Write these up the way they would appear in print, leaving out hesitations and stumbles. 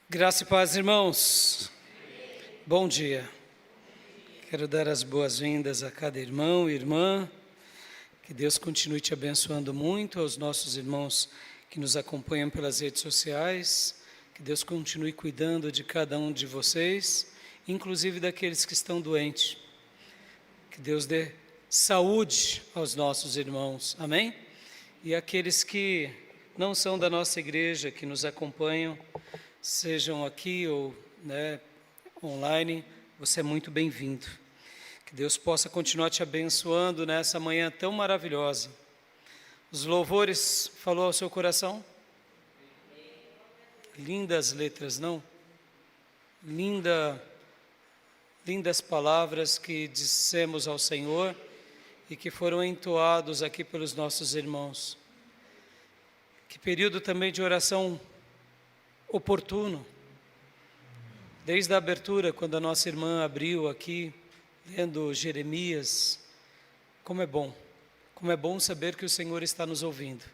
Graça e paz, irmãos. Bom dia. Quero dar as boas-vindas a cada irmão e irmã. Que Deus continue te abençoando muito, aos nossos irmãos que nos acompanham pelas redes sociais. Que Deus continue cuidando de cada um de vocês, inclusive daqueles que estão doentes. Que Deus dê saúde aos nossos irmãos. Amém? E aqueles que não são da nossa igreja, que nos acompanham, sejam aqui ou online, você é muito bem-vindo. Que Deus possa continuar te abençoando nessa manhã tão maravilhosa. Os louvores falou ao seu coração? Lindas letras, não? Lindas palavras que dissemos ao Senhor e que foram entoados aqui pelos nossos irmãos. Que período também de oração oportuno. Desde a abertura, quando a nossa irmã abriu aqui, lendo Jeremias, como é bom saber que o Senhor está nos ouvindo.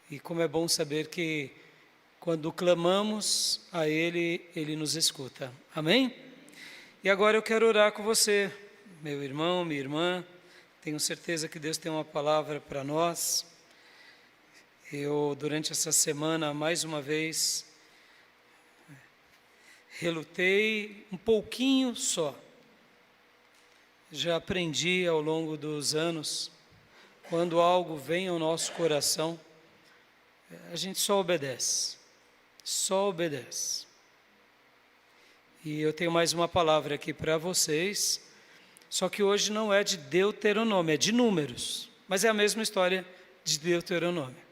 E como é bom saber que quando clamamos a Ele, Ele nos escuta. Amém? E agora eu quero orar com você, meu irmão, minha irmã. Tenho certeza que Deus tem uma palavra para nós. Eu, durante essa semana, mais uma vez, relutei um pouquinho só. Já aprendi ao longo dos anos, quando algo vem ao nosso coração, a gente só obedece. E eu tenho mais uma palavra aqui para vocês, só que hoje não é de Deuteronômio, é de Números, mas é a mesma história de Deuteronômio.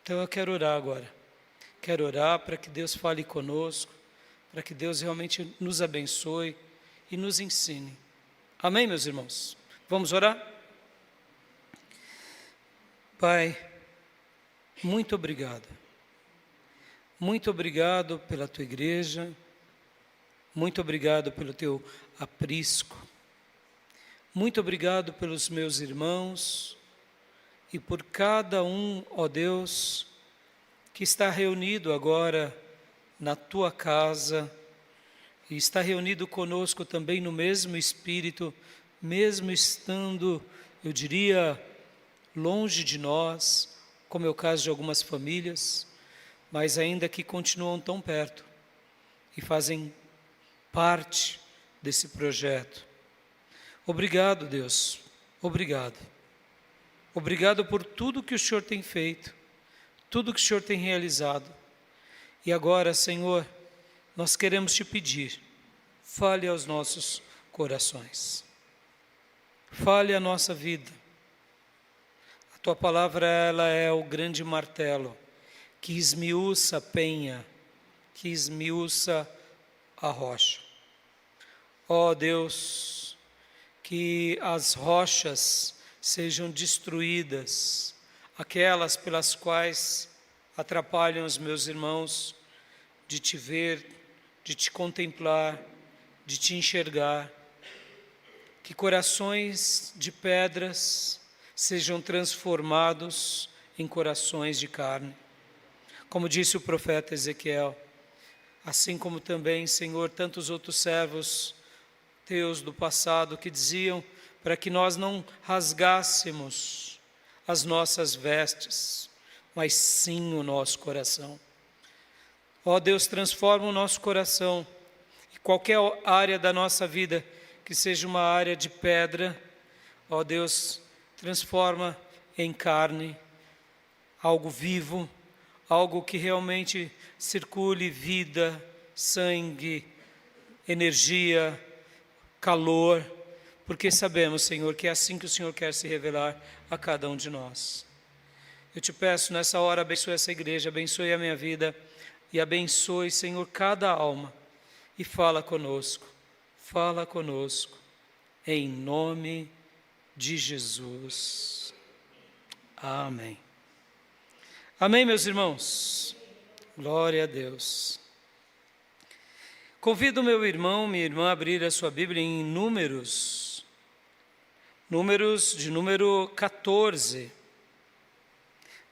Então eu quero orar agora. Quero orar para que Deus fale conosco, para que Deus realmente nos abençoe e nos ensine. Amém, meus irmãos? Vamos orar? Pai, muito obrigado. Muito obrigado pela tua igreja. Muito obrigado pelo teu aprisco. Muito obrigado pelos meus irmãos e por cada um, ó Deus, que está reunido agora na tua casa e está reunido conosco também no mesmo espírito, mesmo estando, eu diria, longe de nós, como é o caso de algumas famílias, mas ainda que continuam tão perto e fazem parte desse projeto. Obrigado, Deus, obrigado. Obrigado por tudo que o Senhor tem feito, tudo que o Senhor tem realizado. E agora, Senhor, nós queremos te pedir, fale aos nossos corações. Fale a nossa vida. A tua palavra, ela é o grande martelo que esmiuça a penha, que esmiuça a rocha. Ó Deus, que as rochas sejam destruídas, aquelas pelas quais atrapalham os meus irmãos de te ver, de te contemplar, de te enxergar. Que corações de pedras sejam transformados em corações de carne. Como disse o profeta Ezequiel, assim como também, Senhor, tantos outros servos teus do passado que diziam para que nós não rasgássemos as nossas vestes, mas sim o nosso coração. Ó Deus, transforma o nosso coração, e qualquer área da nossa vida que seja uma área de pedra, ó Deus, transforma em carne, algo vivo, algo que realmente circule vida, sangue, energia, calor, porque sabemos, Senhor, que é assim que o Senhor quer se revelar a cada um de nós. Eu te peço nessa hora, abençoe essa igreja, abençoe a minha vida e abençoe, Senhor, cada alma e fala conosco, em nome de Jesus. Amém. Amém, meus irmãos? Glória a Deus. Convido meu irmão, minha irmã a abrir a sua Bíblia em Números de número 14,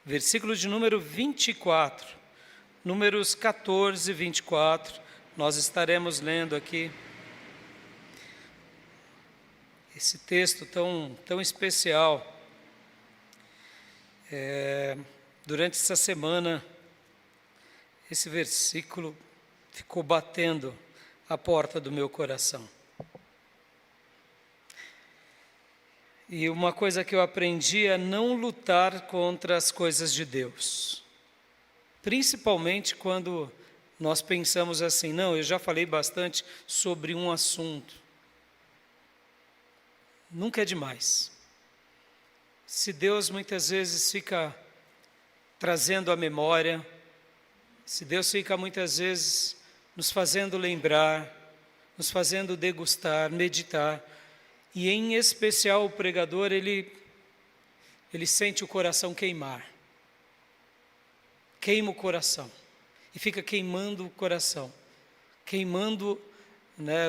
versículo de número 24. Números 14, 24, nós estaremos lendo aqui esse texto tão especial. Durante essa semana, esse versículo ficou batendo a porta do meu coração. E uma coisa que eu aprendi é não lutar contra as coisas de Deus. Principalmente quando nós pensamos assim, não, eu já falei bastante sobre um assunto. Nunca é demais. Se Deus muitas vezes fica trazendo à memória, se Deus fica muitas vezes nos fazendo lembrar, nos fazendo degustar, meditar, e em especial o pregador, ele sente o coração queimar. Queima o coração, e fica queimando o coração, queimando,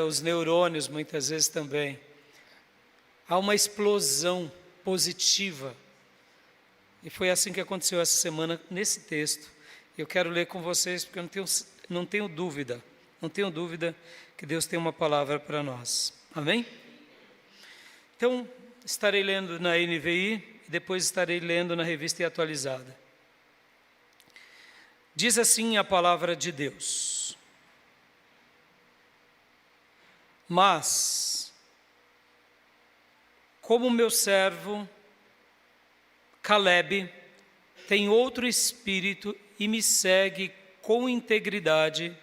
os neurônios muitas vezes também. Há uma explosão positiva, e foi assim que aconteceu essa semana nesse texto. Eu quero ler com vocês, porque eu não tenho dúvida que Deus tem uma palavra para nós. Amém? Então, estarei lendo na NVI, e depois estarei lendo na Revista Atualizada. Diz assim a palavra de Deus: mas, como meu servo Calebe tem outro espírito e me segue com integridade,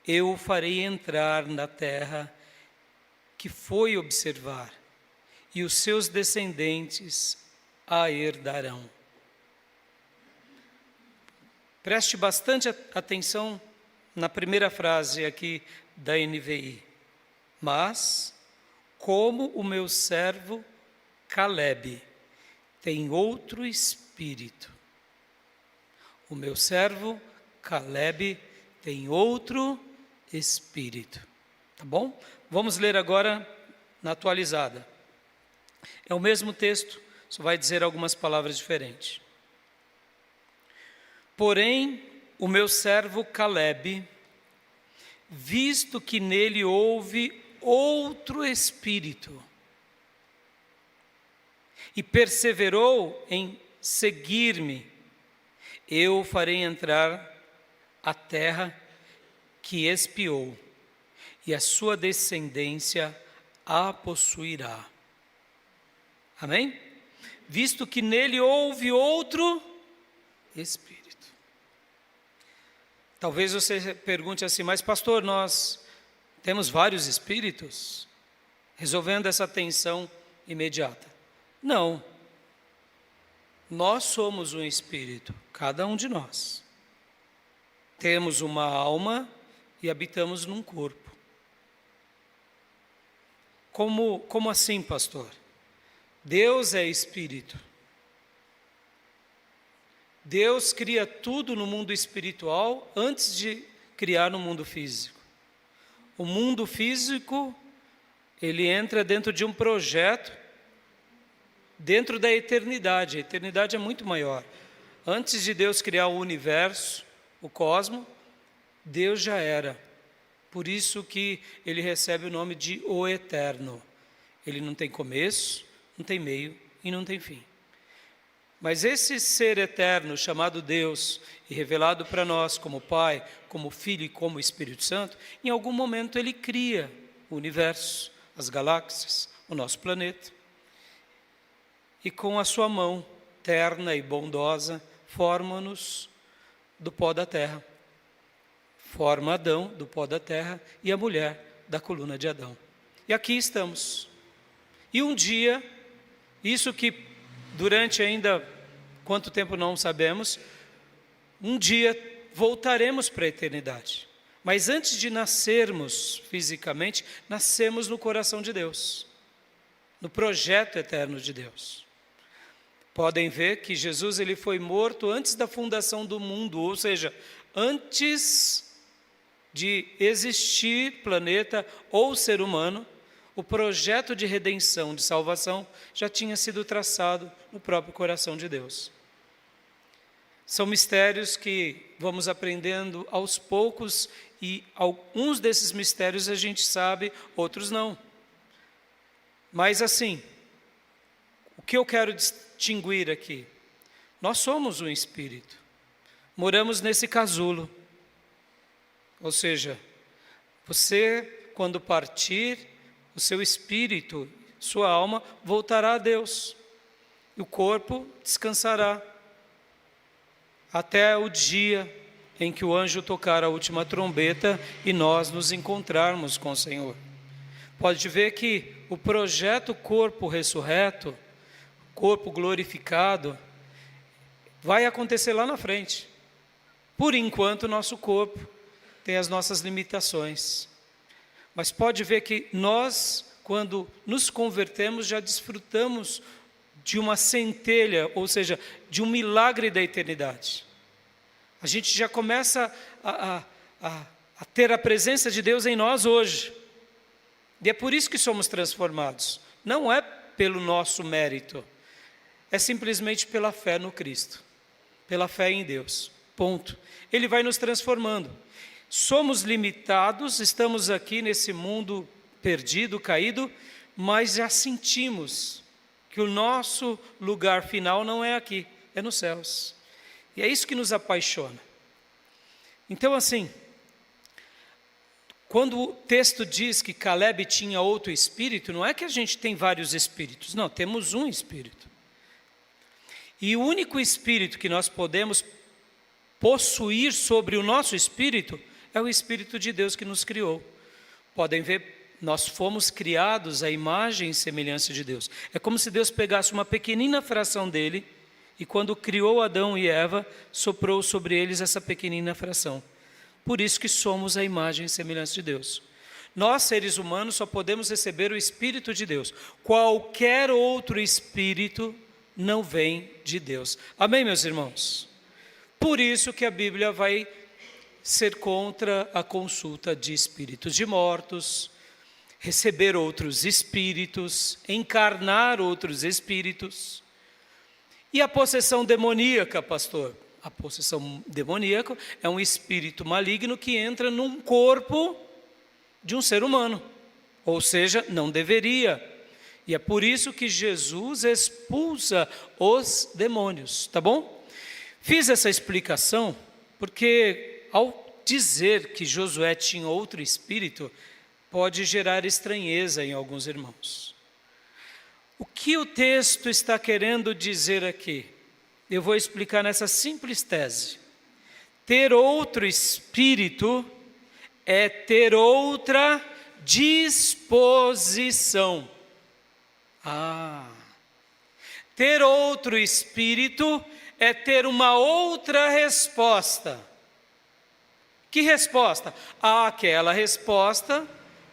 eu o farei entrar na terra que foi observar, e os seus descendentes a herdarão. Preste bastante atenção na primeira frase aqui da NVI. Mas, como o meu servo Calebe tem outro espírito. O meu servo Calebe tem outro espírito. Tá bom? Vamos ler agora na atualizada. É o mesmo texto, só vai dizer algumas palavras diferentes. Porém, o meu servo Calebe, visto que nele houve outro espírito, e perseverou em seguir-me, eu o farei entrar a terra que espiou, e a sua descendência a possuirá. Amém? Visto que nele houve outro espírito. Talvez você pergunte assim, mas pastor, nós temos vários espíritos? Resolvendo essa tensão imediata. Não. Nós somos um espírito, cada um de nós. Temos uma alma e habitamos num corpo. Como assim, pastor? Deus é espírito. Deus cria tudo no mundo espiritual antes de criar no mundo físico. O mundo físico, ele entra dentro de um projeto, dentro da eternidade. A eternidade é muito maior. Antes de Deus criar o universo, o cosmos, Deus já era. Por isso que ele recebe o nome de o Eterno. Ele não tem começo, não tem meio e não tem fim. Mas esse ser eterno chamado Deus e revelado para nós como Pai, como Filho e como Espírito Santo, em algum momento ele cria o universo, as galáxias, o nosso planeta. E com a sua mão terna e bondosa, forma-nos do pó da terra. Forma Adão do pó da terra e a mulher da coluna de Adão. E aqui estamos. E um dia, isso que durante ainda, quanto tempo não sabemos, um dia voltaremos para a eternidade. Mas antes de nascermos fisicamente, nascemos no coração de Deus, no projeto eterno de Deus. Podem ver que Jesus ele foi morto antes da fundação do mundo, ou seja, antes de existir planeta ou ser humano, o projeto de redenção, de salvação, já tinha sido traçado no próprio coração de Deus. São mistérios que vamos aprendendo aos poucos e alguns desses mistérios a gente sabe, outros não. Mas assim, o que eu quero distinguir aqui? Nós somos um espírito, moramos nesse casulo. Ou seja, você, quando partir, o seu espírito, sua alma, voltará a Deus. E o corpo descansará até o dia em que o anjo tocar a última trombeta e nós nos encontrarmos com o Senhor. Pode ver que o projeto corpo ressurreto, corpo glorificado, vai acontecer lá na frente. Por enquanto, nosso corpo tem as nossas limitações. Mas pode ver que nós, quando nos convertemos, já desfrutamos de uma centelha, ou seja, de um milagre da eternidade. A gente já começa a ter a presença de Deus em nós hoje. E é por isso que somos transformados. Não é pelo nosso mérito, é simplesmente pela fé no Cristo, pela fé em Deus. Ponto. Ele vai nos transformando. Somos limitados, estamos aqui nesse mundo perdido, caído, mas já sentimos que o nosso lugar final não é aqui, é nos céus. E é isso que nos apaixona. Então, assim, quando o texto diz que Caleb tinha outro espírito, não é que a gente tem vários espíritos, não, temos um espírito. E o único espírito que nós podemos possuir sobre o nosso espírito é o Espírito de Deus que nos criou. Podem ver, nós fomos criados à imagem e semelhança de Deus. É como se Deus pegasse uma pequenina fração dele e quando criou Adão e Eva, soprou sobre eles essa pequenina fração. Por isso que somos a imagem e semelhança de Deus. Nós, seres humanos, só podemos receber o Espírito de Deus. Qualquer outro espírito não vem de Deus. Amém, meus irmãos? Por isso que a Bíblia vai ser contra a consulta de espíritos de mortos, receber outros espíritos, encarnar outros espíritos. E a possessão demoníaca, pastor? A possessão demoníaca é um espírito maligno que entra num corpo de um ser humano. Ou seja, não deveria. E é por isso que Jesus expulsa os demônios, tá bom? Fiz essa explicação porque ao dizer que Josué tinha outro espírito, pode gerar estranheza em alguns irmãos. O que o texto está querendo dizer aqui? Eu vou explicar nessa simples tese. Ter outro espírito é ter outra disposição. Ter outro espírito é ter uma outra resposta. Que resposta? Aquela resposta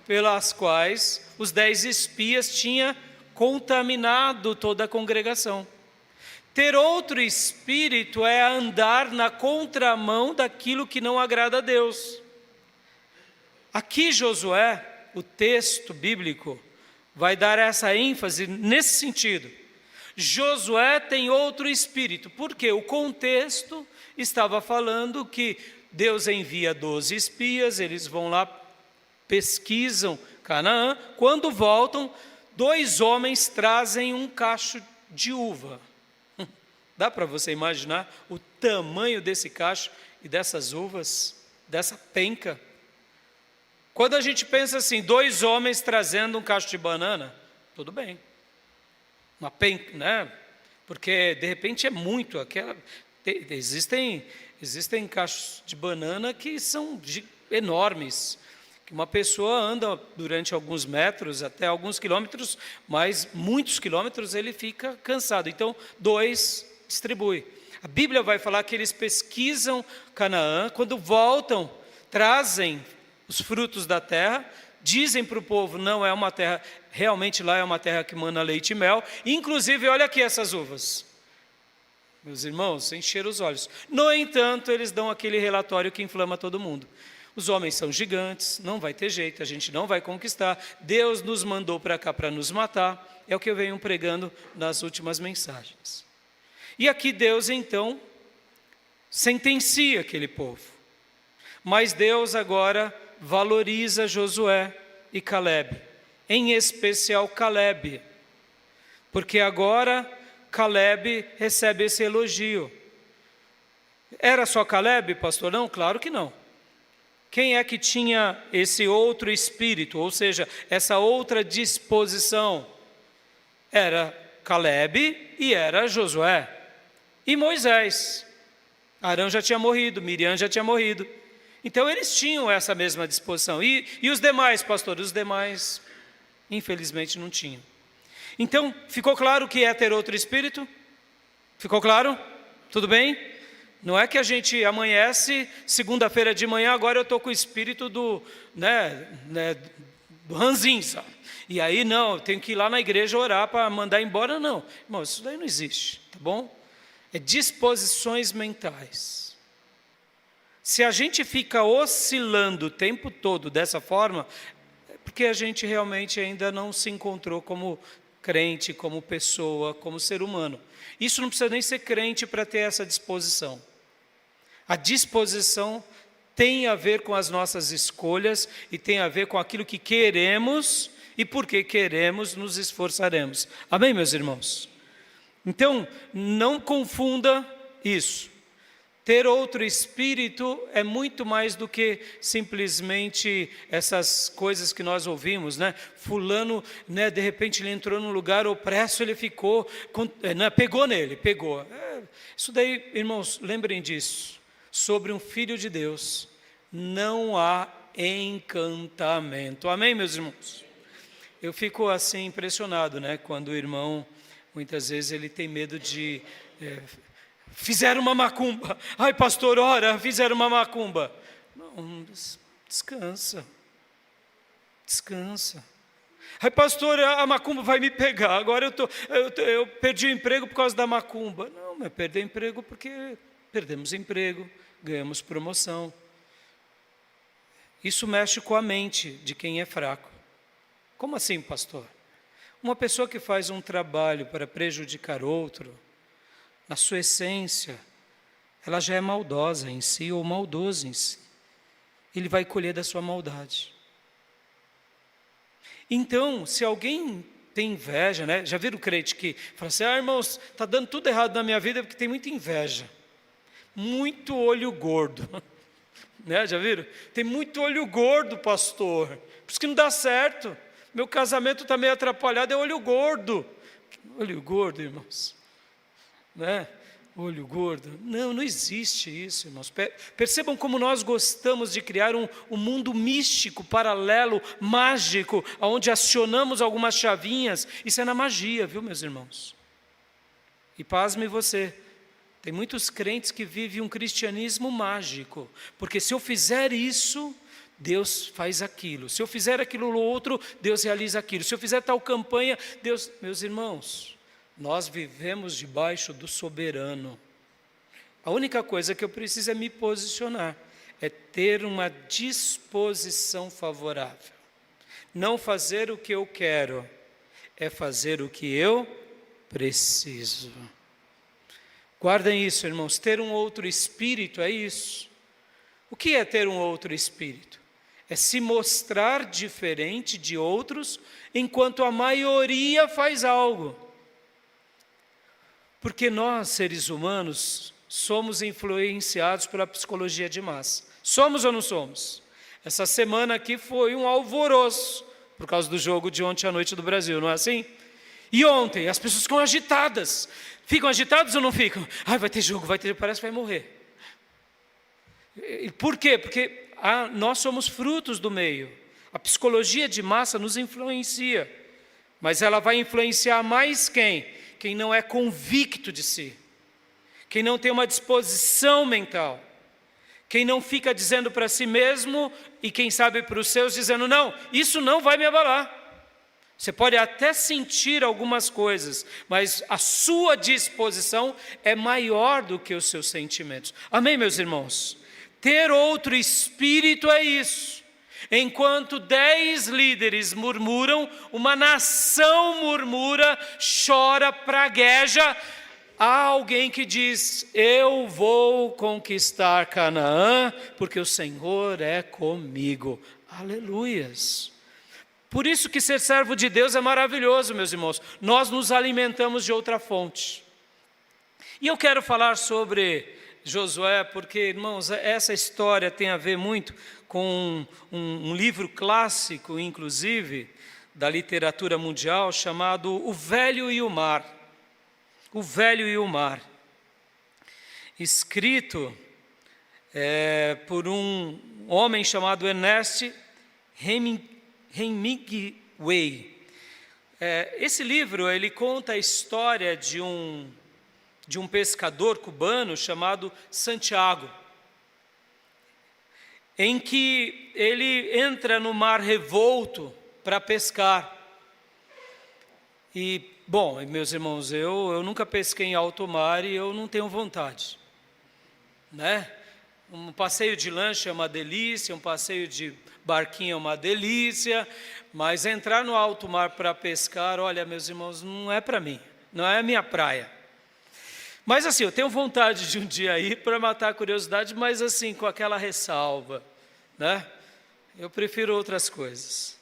pelas quais os 10 espias tinham contaminado toda a congregação. Ter outro espírito é andar na contramão daquilo que não agrada a Deus. Aqui Josué, o texto bíblico, vai dar essa ênfase nesse sentido. Josué tem outro espírito, porque o contexto estava falando que Deus envia 12 espias, eles vão lá, pesquisam Canaã, quando voltam, 2 homens trazem um cacho de uva. Dá para você imaginar o tamanho desse cacho e dessas uvas, dessa penca? Quando a gente pensa assim, 2 homens trazendo um cacho de banana, tudo bem. Uma penca, né? Porque de repente é muito. Existem cachos de banana que são enormes, que uma pessoa anda durante alguns metros, até alguns quilômetros, mas muitos quilômetros ele fica cansado. Então, 2 distribui. A Bíblia vai falar que eles pesquisam Canaã, quando voltam, trazem os frutos da terra, dizem para o povo, não é uma terra, realmente lá é uma terra que mana leite e mel, inclusive olha aqui essas uvas. Meus irmãos, encheram os olhos. No entanto, eles dão aquele relatório que inflama todo mundo. Os homens são gigantes, não vai ter jeito, a gente não vai conquistar, Deus nos mandou para cá para nos matar, é o que eu venho pregando nas últimas mensagens. E aqui Deus, então, sentencia aquele povo. Mas Deus agora valoriza Josué e Calebe, em especial Calebe, porque agora Calebe recebe esse elogio. Era só Calebe, pastor? Não, claro que não. Quem é que tinha esse outro espírito, ou seja, essa outra disposição? Era Calebe e era Josué. E Moisés. Arão já tinha morrido, Miriam já tinha morrido. Então eles tinham essa mesma disposição. E os demais, pastor? Os demais, infelizmente, não tinham. Então, ficou claro que é ter outro espírito? Ficou claro? Tudo bem? Não é que a gente amanhece, segunda-feira de manhã, agora eu estou com o espírito do ranzinza. E aí, não, eu tenho que ir lá na igreja orar para mandar embora, não. Irmão, isso daí não existe, tá bom? É disposições mentais. Se a gente fica oscilando o tempo todo dessa forma, é porque a gente realmente ainda não se encontrou como crente, como pessoa, como ser humano. Isso não precisa nem ser crente para ter essa disposição. A disposição tem a ver com as nossas escolhas e tem a ver com aquilo que queremos, e porque queremos, nos esforçaremos. Amém, meus irmãos? Então, não confunda isso. Ter outro espírito é muito mais do que simplesmente essas coisas que nós ouvimos, né? Fulano, né, de repente ele entrou num lugar opresso, ele ficou, pegou nele, pegou. Isso daí, irmãos, lembrem disso. Sobre um filho de Deus, não há encantamento. Amém, meus irmãos? Eu fico assim impressionado, né? Quando o irmão, muitas vezes ele tem medo de... fizeram uma macumba. Ai, pastor, ora, fizeram uma macumba. Não, descansa. Descansa. Ai, pastor, a macumba vai me pegar. Agora eu perdi o emprego por causa da macumba. Não, mas perder emprego porque perdemos emprego, ganhamos promoção. Isso mexe com a mente de quem é fraco. Como assim, pastor? Uma pessoa que faz um trabalho para prejudicar outro, na sua essência, ela já é maldosa em si ou maldoso em si. Ele vai colher da sua maldade. Então, se alguém tem inveja, né? Já viram o crente que fala assim, irmãos, está dando tudo errado na minha vida porque tem muita inveja. Muito olho gordo. Né? Já viram? Tem muito olho gordo, pastor. Por isso que não dá certo. Meu casamento está meio atrapalhado, é olho gordo. Olho gordo, irmãos. Né? Olho gordo. Não existe isso, irmãos. Percebam como nós gostamos de criar um mundo místico, paralelo, mágico, onde acionamos algumas chavinhas. Isso é na magia, viu, meus irmãos? E pasme você, tem muitos crentes que vivem um cristianismo mágico, porque se eu fizer isso, Deus faz aquilo. Se eu fizer aquilo outro, Deus realiza aquilo. Se eu fizer tal campanha, Deus... Meus irmãos, nós vivemos debaixo do soberano. A única coisa que eu preciso é me posicionar, é ter uma disposição favorável. Não fazer o que eu quero, é fazer o que eu preciso. Guardem isso, irmãos, ter um outro espírito é isso. O que é ter um outro espírito? É se mostrar diferente de outros, enquanto a maioria faz algo. Porque nós, seres humanos, somos influenciados pela psicologia de massa. Somos ou não somos? Essa semana aqui foi um alvoroço, por causa do jogo de ontem à noite do Brasil, não é assim? E ontem, as pessoas ficam agitadas. Ficam agitados ou não ficam? Ai, vai ter jogo, parece que vai morrer. E por quê? Porque nós somos frutos do meio. A psicologia de massa nos influencia. Mas ela vai influenciar mais quem? Quem não é convicto de si. Quem não tem uma disposição mental. Quem não fica dizendo para si mesmo e quem sabe para os seus dizendo, não, isso não vai me abalar. Você pode até sentir algumas coisas, mas a sua disposição é maior do que os seus sentimentos. Amém, meus irmãos? Ter outro espírito é isso. Enquanto 10 líderes murmuram, uma nação murmura, chora, pragueja, há alguém que diz: eu vou conquistar Canaã, porque o Senhor é comigo. Aleluias! Por isso que ser servo de Deus é maravilhoso, meus irmãos. Nós nos alimentamos de outra fonte. E eu quero falar sobre Josué, porque, irmãos, essa história tem a ver muito com um livro clássico, inclusive, da literatura mundial, chamado O Velho e o Mar. O Velho e o Mar. Escrito por um homem chamado Ernest Hemingway. Esse livro, ele conta a história de um pescador cubano chamado Santiago, em que ele entra no mar revolto para pescar. E, bom, meus irmãos, eu nunca pesquei em alto mar e eu não tenho vontade, né? Um passeio de lancha é uma delícia, um passeio de barquinho é uma delícia, mas entrar no alto mar para pescar, olha, meus irmãos, não é para mim, não é a minha praia. Mas assim, eu tenho vontade de um dia ir para matar a curiosidade, mas assim, com aquela ressalva, né? Eu prefiro outras coisas.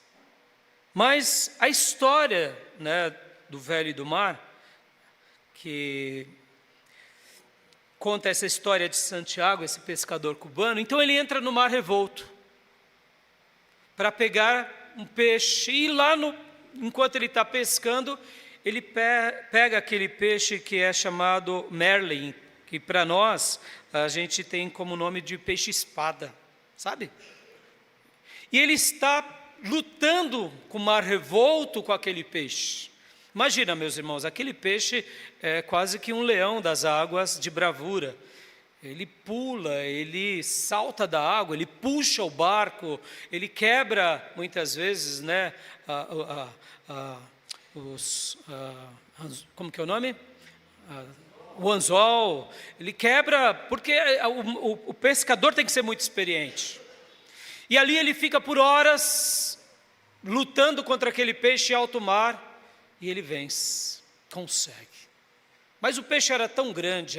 Mas a história, né, do Velho e do Mar, que conta essa história de Santiago, esse pescador cubano, então ele entra no mar revolto para pegar um peixe, e lá enquanto ele está pescando, ele pega aquele peixe que é chamado merlin, que para nós a gente tem como nome de peixe-espada, sabe? E ele está lutando com o mar revolto com aquele peixe. Imagina, meus irmãos, aquele peixe é quase que um leão das águas de bravura. Ele pula, ele salta da água, ele puxa o barco, ele quebra muitas vezes, né, como que é o nome? O anzol. Ele quebra, porque o pescador tem que ser muito experiente. E ali ele fica por horas lutando contra aquele peixe em alto mar, e ele vence, consegue. Mas o peixe era tão grande,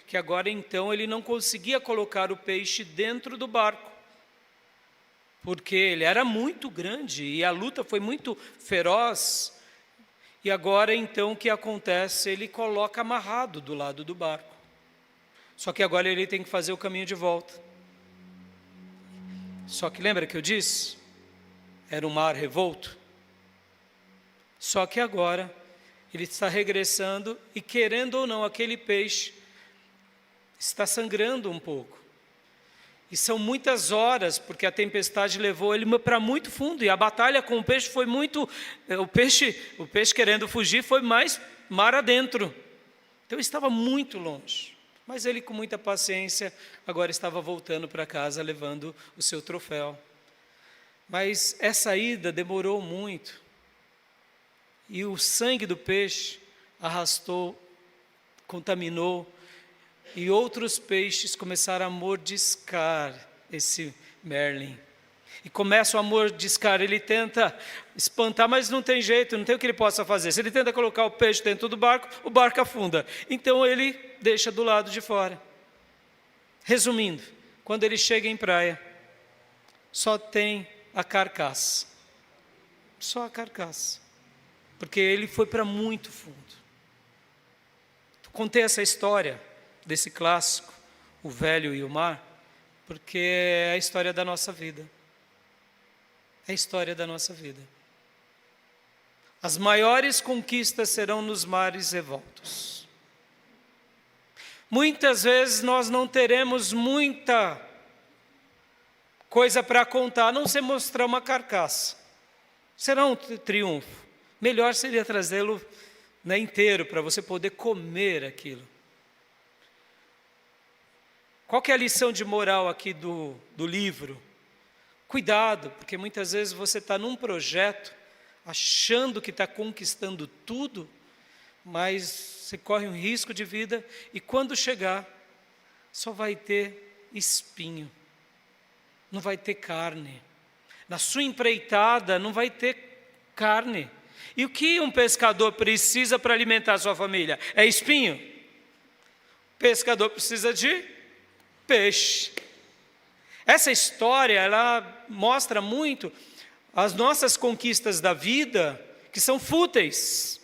que agora então ele não conseguia colocar o peixe dentro do barco, porque ele era muito grande e a luta foi muito feroz. E agora então o que acontece? Ele coloca amarrado do lado do barco. Só que agora ele tem que fazer o caminho de volta. Só que lembra que eu disse? Era um mar revolto. Só que agora ele está regressando e, querendo ou não, aquele peixe está sangrando um pouco. E são muitas horas, porque a tempestade levou ele para muito fundo, e a batalha com o peixe foi muito... O peixe querendo fugir foi mais mar adentro. Então estava muito longe. Mas ele, com muita paciência, agora estava voltando para casa, levando o seu troféu. Mas essa ida demorou muito. E o sangue do peixe arrastou, contaminou, e outros peixes começaram a mordiscar esse merlin. E começam a mordiscar, ele tenta espantar, mas não tem jeito, não tem o que ele possa fazer. Se ele tenta colocar o peixe dentro do barco, o barco afunda. Então ele deixa do lado de fora. Resumindo, quando ele chega em praia, só tem a carcaça. Só a carcaça. Porque ele foi para muito fundo. Contei essa história desse clássico, O Velho e o Mar, porque é a história da nossa vida. É a história da nossa vida. As maiores conquistas serão nos mares revoltos. Muitas vezes nós não teremos muita coisa para contar, a não ser mostrar uma carcaça. Será um triunfo. Melhor seria trazê-lo, né, inteiro, para você poder comer aquilo. Qual que é a lição de moral aqui do livro? Cuidado, porque muitas vezes você está num projeto, achando que está conquistando tudo, mas você corre um risco de vida, e quando chegar, só vai ter espinho, não vai ter carne. Na sua empreitada não vai ter carne, E o que um pescador precisa para alimentar a sua família? É espinho. O pescador precisa de peixe. Essa história, ela mostra muito as nossas conquistas da vida, que são fúteis,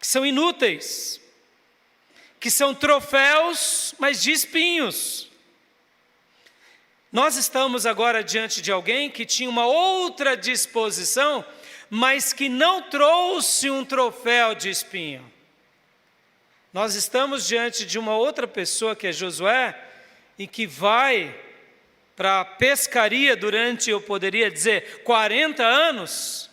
que são inúteis, que são troféus, mas de espinhos. Nós estamos agora diante de alguém que tinha uma outra disposição, mas que não trouxe um troféu de espinho. Nós estamos diante de uma outra pessoa, que é Josué, e que vai para a pescaria durante, eu poderia dizer, 40 anos,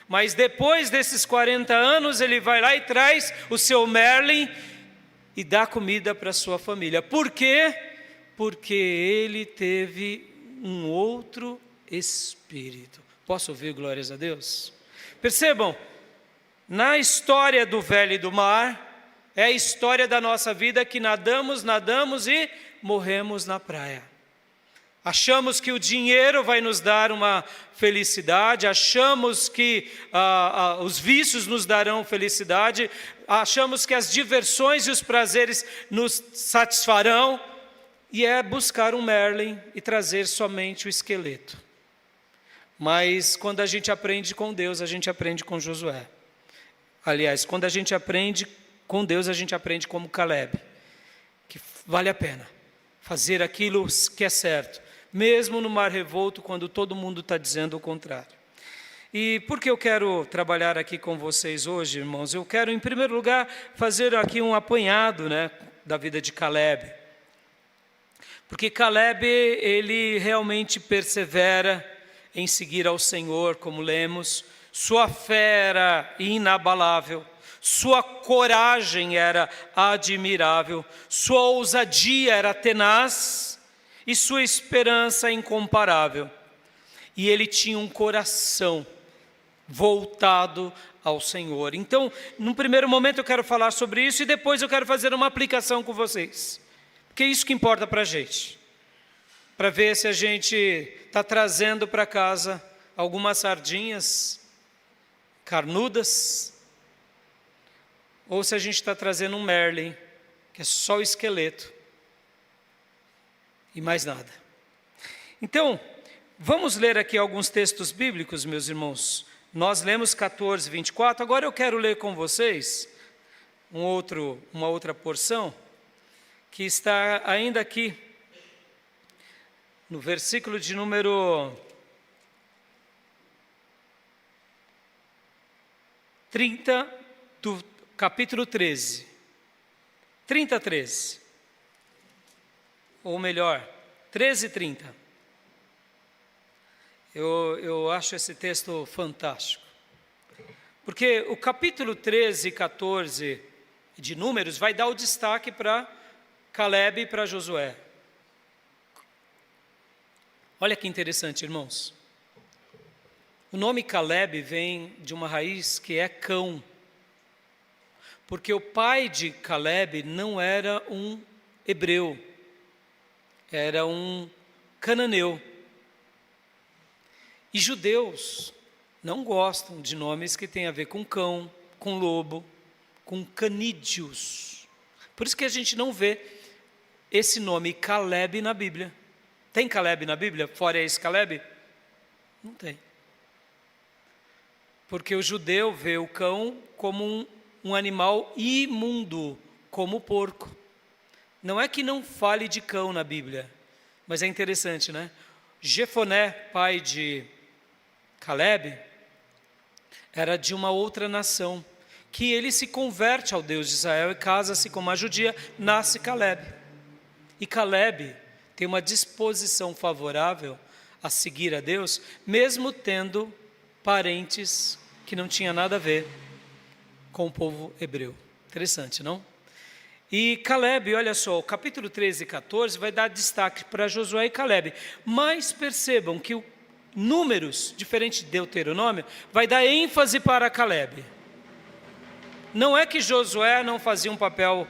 mas depois desses 40 anos ele vai lá e traz o seu Merlin e dá comida para a sua família. Por quê? Porque ele teve um outro espírito. Posso ouvir glórias a Deus? Percebam, na história do velho e do mar, é a história da nossa vida que nadamos e morremos na praia. Achamos que o dinheiro vai nos dar uma felicidade, achamos que os vícios nos darão felicidade, achamos que as diversões e os prazeres nos satisfarão, e é buscar um Merlin e trazer somente o esqueleto. Mas quando a gente aprende com Deus, a gente aprende com Josué. Aliás, quando a gente aprende com Deus, a gente aprende como Caleb, que vale a pena fazer aquilo que é certo, mesmo no mar revolto, quando todo mundo está dizendo o contrário. E por que eu quero trabalhar aqui com vocês hoje, irmãos? Eu quero, em primeiro lugar, fazer aqui um apanhado, da vida de Caleb. Porque Caleb, ele realmente persevera em seguir ao Senhor, como lemos. Sua fé era inabalável, sua coragem era admirável, sua ousadia era tenaz e sua esperança incomparável. E ele tinha um coração voltado ao Senhor. Então, num primeiro momento eu quero falar sobre isso e depois eu quero fazer uma aplicação com vocês. Porque é isso que importa para a gente. Para ver se a gente está trazendo para casa algumas sardinhas carnudas, ou se a gente está trazendo um Merlin, que é só o esqueleto e mais nada. Então, vamos ler aqui alguns textos bíblicos, meus irmãos. Nós lemos 14, 24, agora eu quero ler com vocês uma outra porção, que está ainda aqui, no versículo de número 30, do capítulo 13. 30, 13. Ou melhor, 13, 30. Eu acho esse texto fantástico. Porque o capítulo 13 e 14 de Números vai dar o destaque para Caleb e para Josué. Olha que interessante, irmãos. O nome Caleb vem de uma raiz que é cão. Porque o pai de Caleb não era um hebreu, era um cananeu. E judeus não gostam de nomes que têm a ver com cão, com lobo, com canídeos. Por isso que a gente não vê esse nome Caleb na Bíblia. Tem Caleb na Bíblia? Fora esse Caleb? Não tem. Porque o judeu vê o cão como um animal imundo, como o porco. Não é que não fale de cão na Bíblia, mas é interessante, né? Jefoné, pai de Caleb, era de uma outra nação, que ele se converte ao Deus de Israel e casa-se com uma judia, nasce Caleb. E Caleb tem uma disposição favorável a seguir a Deus, mesmo tendo parentes que não tinha nada a ver com o povo hebreu. Interessante, não? E Caleb, olha só, o capítulo 13 e 14 vai dar destaque para Josué e Caleb. Mas percebam que o Números, diferente de Deuteronômio, vai dar ênfase para Caleb. Não é que Josué não fazia um papel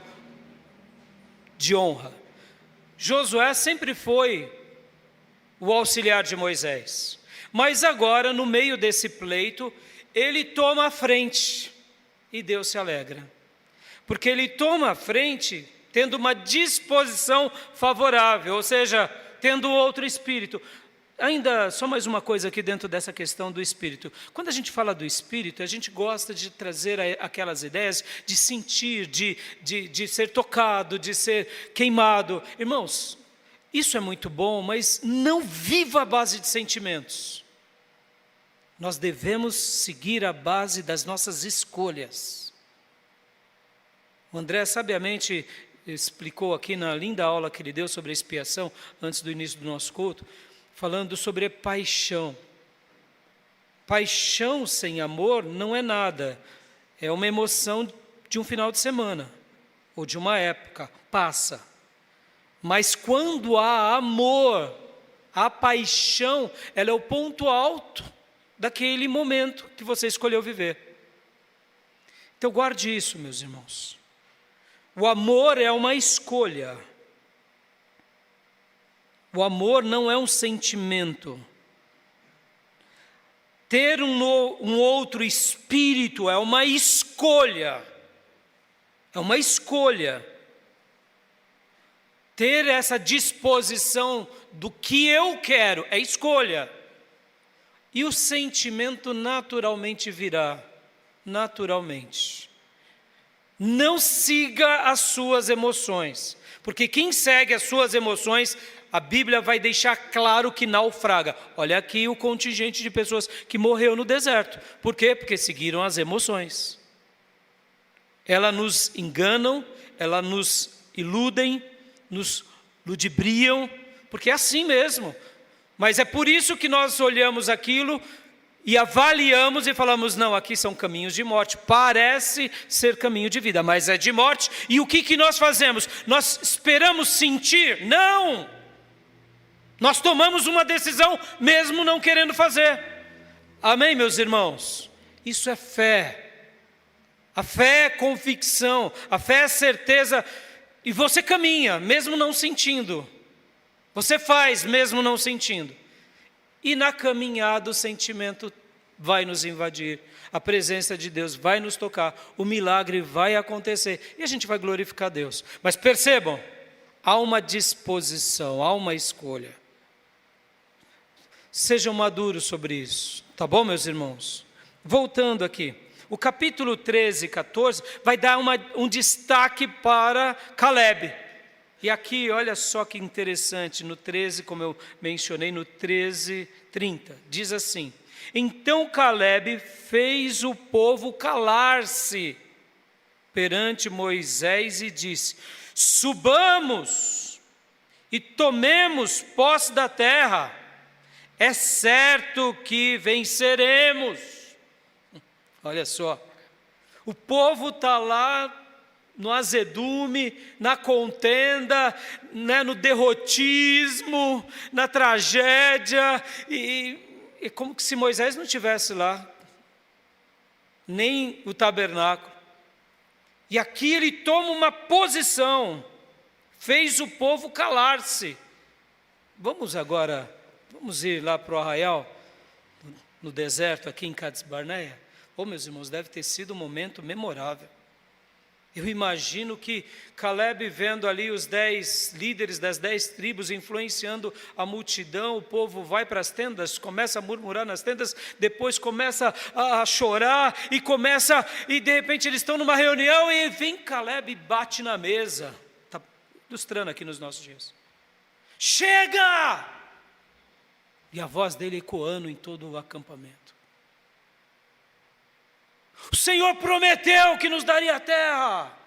de honra. Josué sempre foi o auxiliar de Moisés. Mas agora, no meio desse pleito, ele toma a frente e Deus se alegra. Porque ele toma a frente tendo uma disposição favorável, ou seja, tendo outro espírito. Ainda só mais uma coisa aqui dentro dessa questão do espírito. Quando a gente fala do espírito, a gente gosta de trazer aquelas ideias de sentir, de ser tocado, de ser queimado. Irmãos, isso é muito bom, mas não viva a base de sentimentos. Nós devemos seguir a base das nossas escolhas. O André sabiamente explicou aqui na linda aula que ele deu sobre a expiação, antes do início do nosso culto, falando sobre paixão. Paixão sem amor não é nada, é uma emoção de um final de semana, ou de uma época, passa. Mas quando há amor, a paixão, ela é o ponto alto daquele momento que você escolheu viver. Então guarde isso, meus irmãos. O amor é uma escolha. O amor não é um sentimento. Ter um outro espírito é uma escolha. É uma escolha. Ter essa disposição do que eu quero é escolha. E o sentimento naturalmente virá. Naturalmente. Não siga as suas emoções. Porque quem segue as suas emoções, a Bíblia vai deixar claro que naufraga. Olha aqui o contingente de pessoas que morreu no deserto. Por quê? Porque seguiram as emoções. Elas nos enganam, elas nos iludem, nos ludibriam, porque é assim mesmo. Mas é por isso que nós olhamos aquilo e avaliamos e falamos, não, aqui são caminhos de morte. Parece ser caminho de vida, mas é de morte. E o que nós fazemos? Nós esperamos sentir? Não! Nós tomamos uma decisão mesmo não querendo fazer. Amém, meus irmãos? Isso é fé. A fé é convicção, a fé é certeza. E você caminha, mesmo não sentindo. Você faz, mesmo não sentindo. E na caminhada o sentimento vai nos invadir. A presença de Deus vai nos tocar. O milagre vai acontecer. E a gente vai glorificar Deus. Mas percebam, há uma disposição, há uma escolha. Sejam maduros sobre isso. Tá bom, meus irmãos? Voltando aqui. O capítulo 13 e 14 vai dar um destaque para Caleb. E aqui, olha só que interessante, no 13, como eu mencionei, no 13:30, diz assim: então Caleb fez o povo calar-se perante Moisés e disse: subamos e tomemos posse da terra, é certo que venceremos. Olha só, o povo está lá no azedume, na contenda, né, no derrotismo, na tragédia, e como que se Moisés não estivesse lá, nem o tabernáculo. E aqui ele toma uma posição, fez o povo calar-se. Vamos ir lá para o arraial, no deserto, aqui em Cades Barneia. Meus irmãos, deve ter sido um momento memorável. Eu imagino que Caleb, vendo ali os 10 líderes das 10 tribos influenciando a multidão, o povo vai para as tendas, começa a murmurar nas tendas, depois começa a chorar e de repente eles estão numa reunião e vem Caleb e bate na mesa. Está ilustrando aqui nos nossos dias. Chega! E a voz dele ecoando em todo o acampamento. O Senhor prometeu que nos daria a terra.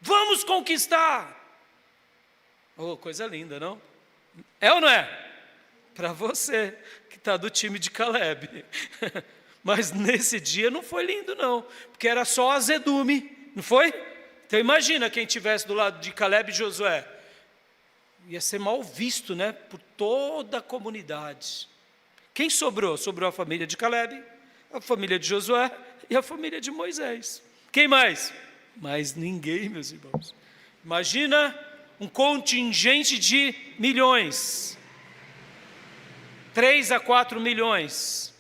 Vamos conquistar. Coisa linda, não? É ou não é? Para você que está do time de Caleb. Mas nesse dia não foi lindo não, porque era só azedume, não foi? Então imagina quem estivesse do lado de Caleb e Josué. Ia ser mal visto, né? Por toda a comunidade. Quem sobrou? Sobrou a família de Caleb, a família de Josué e a família de Moisés. Quem mais? Mais ninguém, meus irmãos. Imagina um contingente de milhões. 3 a 4 milhões.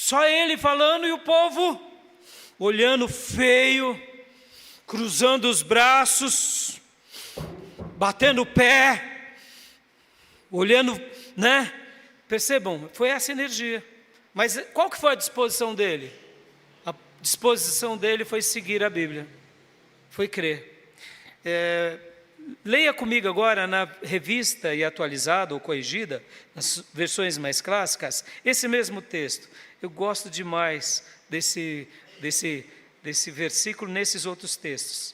Só ele falando e o povo olhando feio, cruzando os braços, batendo o pé, olhando, né? Percebam, foi essa energia. Mas qual que foi a disposição dele? A disposição dele foi seguir a Bíblia, foi crer. Leia comigo agora na revista e atualizada ou corrigida, nas versões mais clássicas, esse mesmo texto. Eu gosto demais desse versículo nesses outros textos.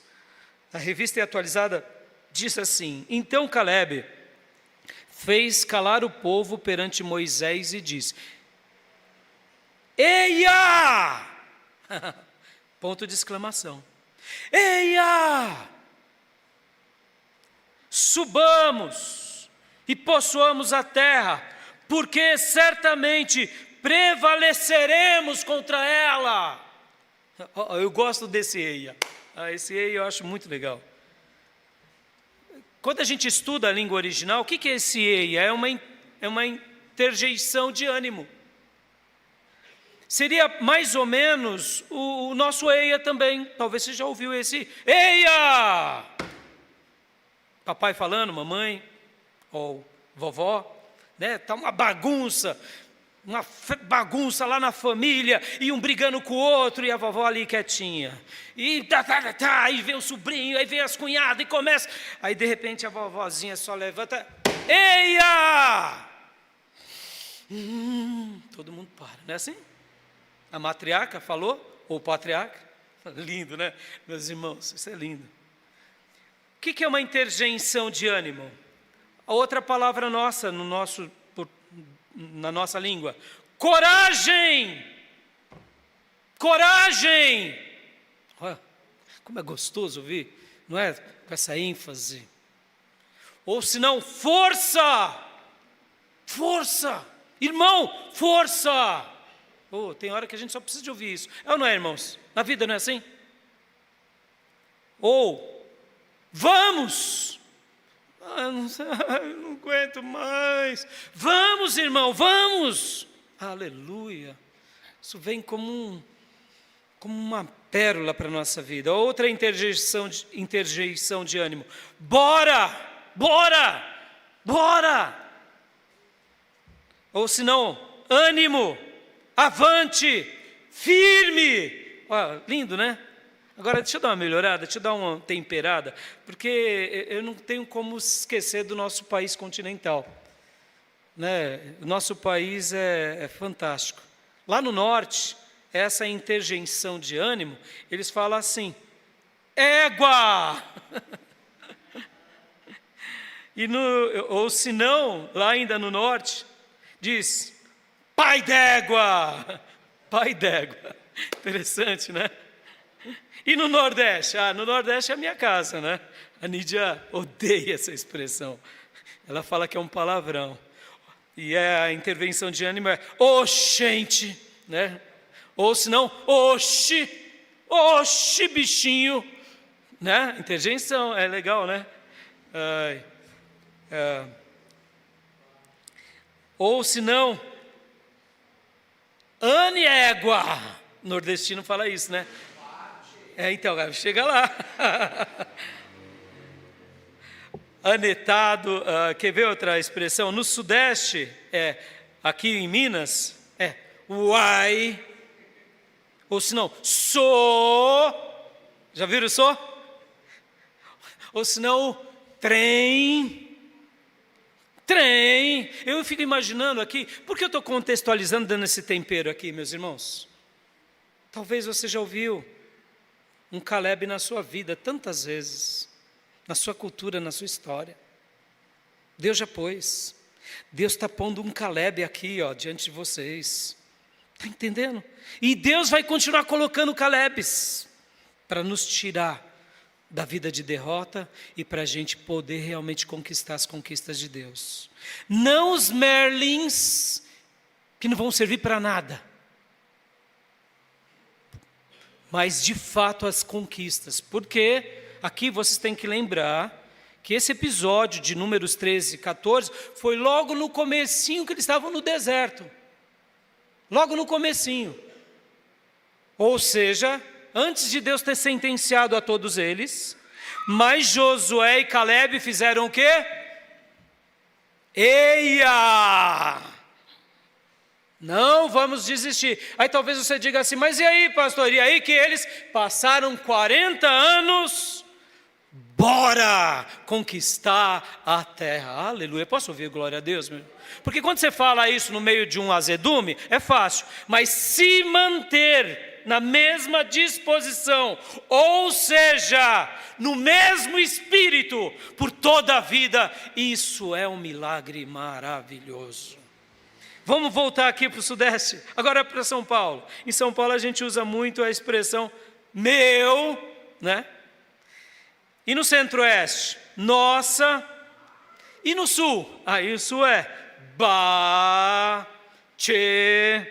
A revista e atualizada diz assim: então Calebe fez calar o povo perante Moisés e disse: eia! Ponto de exclamação. Eia! Subamos e possuamos a terra, porque certamente prevaleceremos contra ela. Eu gosto desse eia. Esse eia eu acho muito legal. Quando a gente estuda a língua original, o que é esse eia? É uma interjeição de ânimo. Seria mais ou menos o nosso eia também. Talvez você já ouviu esse eia! Papai falando, mamãe, ou vovó, né? Tá uma bagunça lá na família, e um brigando com o outro, e a vovó ali quietinha. E aí vem o sobrinho, aí vem as cunhadas, e começa. Aí de repente a vovozinha só levanta, eia! Todo mundo para, não é assim? A matriarca falou, ou o patriarca. Lindo, né, meus irmãos? Isso é lindo. O que é uma interjeição de ânimo? A outra palavra nossa, na nossa língua: coragem! Coragem! Olha, como é gostoso ouvir, não é? Com essa ênfase. Ou senão, força! Força! Irmão, força! Tem hora que a gente só precisa de ouvir isso. É ou não é, irmãos? Na vida não é assim? Ou vamos! Eu não aguento mais. Vamos, irmão, vamos! Aleluia! Isso vem como uma pérola para a nossa vida. Outra interjeição de ânimo. Bora! Bora! Bora! Ou senão, ânimo! Avante! Firme! Lindo, né? Agora, deixa eu dar uma melhorada, deixa eu dar uma temperada, porque eu não tenho como esquecer do nosso país continental. Né? O nosso país é fantástico. Lá no norte, essa interjeição de ânimo, eles falam assim: égua! Ou se não, lá ainda no norte, diz: pai d'égua! Pai d'égua. Interessante, né? E no Nordeste? No Nordeste é a minha casa, né? A Nídia odeia essa expressão. Ela fala que é um palavrão. E a intervenção de ânimo é oxente, né? Ou senão, oxi, bichinho, né? Interjeição, é legal, né? Ou senão, ane égua. Nordestino fala isso, né? Então, chega lá. Anetado, quer ver outra expressão? No Sudeste, aqui em Minas, uai. Ou se não, sou. Já viram sou? Ou se não, trem. Trem. Eu fico imaginando aqui, por que eu estou contextualizando, dando esse tempero aqui, meus irmãos? Talvez você já ouviu um Calebe na sua vida tantas vezes, na sua cultura, na sua história. Deus já pôs. Deus está pondo um Calebe aqui, diante de vocês. Está entendendo? E Deus vai continuar colocando Calebes para nos tirar da vida de derrota e para a gente poder realmente conquistar as conquistas de Deus. Não os Merlins que não vão servir para nada, mas de fato as conquistas, porque aqui vocês têm que lembrar que esse episódio de Números 13 e 14 foi logo no comecinho que eles estavam no deserto. logo no comecinho. Ou seja, antes de Deus ter sentenciado a todos eles, mas Josué e Calebe fizeram o quê? Eia! Não vamos desistir. Aí talvez você diga assim, mas e aí, pastor? E aí que eles passaram 40 anos, bora conquistar a terra. Aleluia. Posso ouvir glória a Deus, meu? Porque quando você fala isso no meio de um azedume, é fácil. Mas se manter na mesma disposição, ou seja, no mesmo espírito, por toda a vida, isso é um milagre maravilhoso. Vamos voltar aqui para o Sudeste, agora para São Paulo. Em São Paulo a gente usa muito a expressão meu, né? E no Centro-Oeste, nossa. E no Sul, aí o Sul é ba, tchê,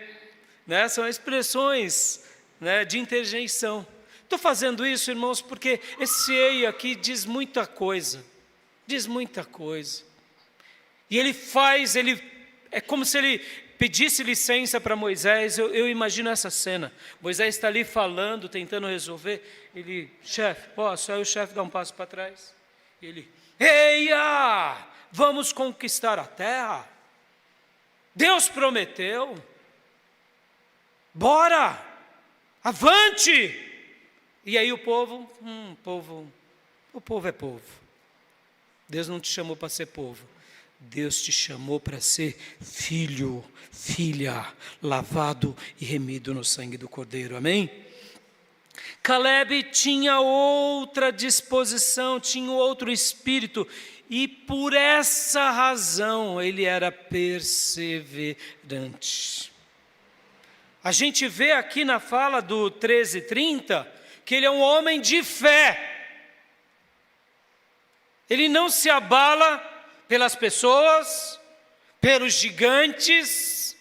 né? São expressões, né, de interjeição. Estou fazendo isso, irmãos, porque esse ei aqui diz muita coisa. Diz muita coisa. E ele é como se ele pedisse licença para Moisés. Eu imagino essa cena. Moisés está ali falando, tentando resolver. Ele, chefe, posso? Aí o chefe dá um passo para trás. Ele, eia, vamos conquistar a terra. Deus prometeu. Bora, avante. E aí o povo é povo. Deus não te chamou para ser povo. Deus te chamou para ser filho, filha, lavado e remido no sangue do Cordeiro, amém? Calebe tinha outra disposição, tinha outro espírito, e por essa razão ele era perseverante. A gente vê aqui na fala do 13:30, que ele é um homem de fé. Ele não se abala pelas pessoas, pelos gigantes,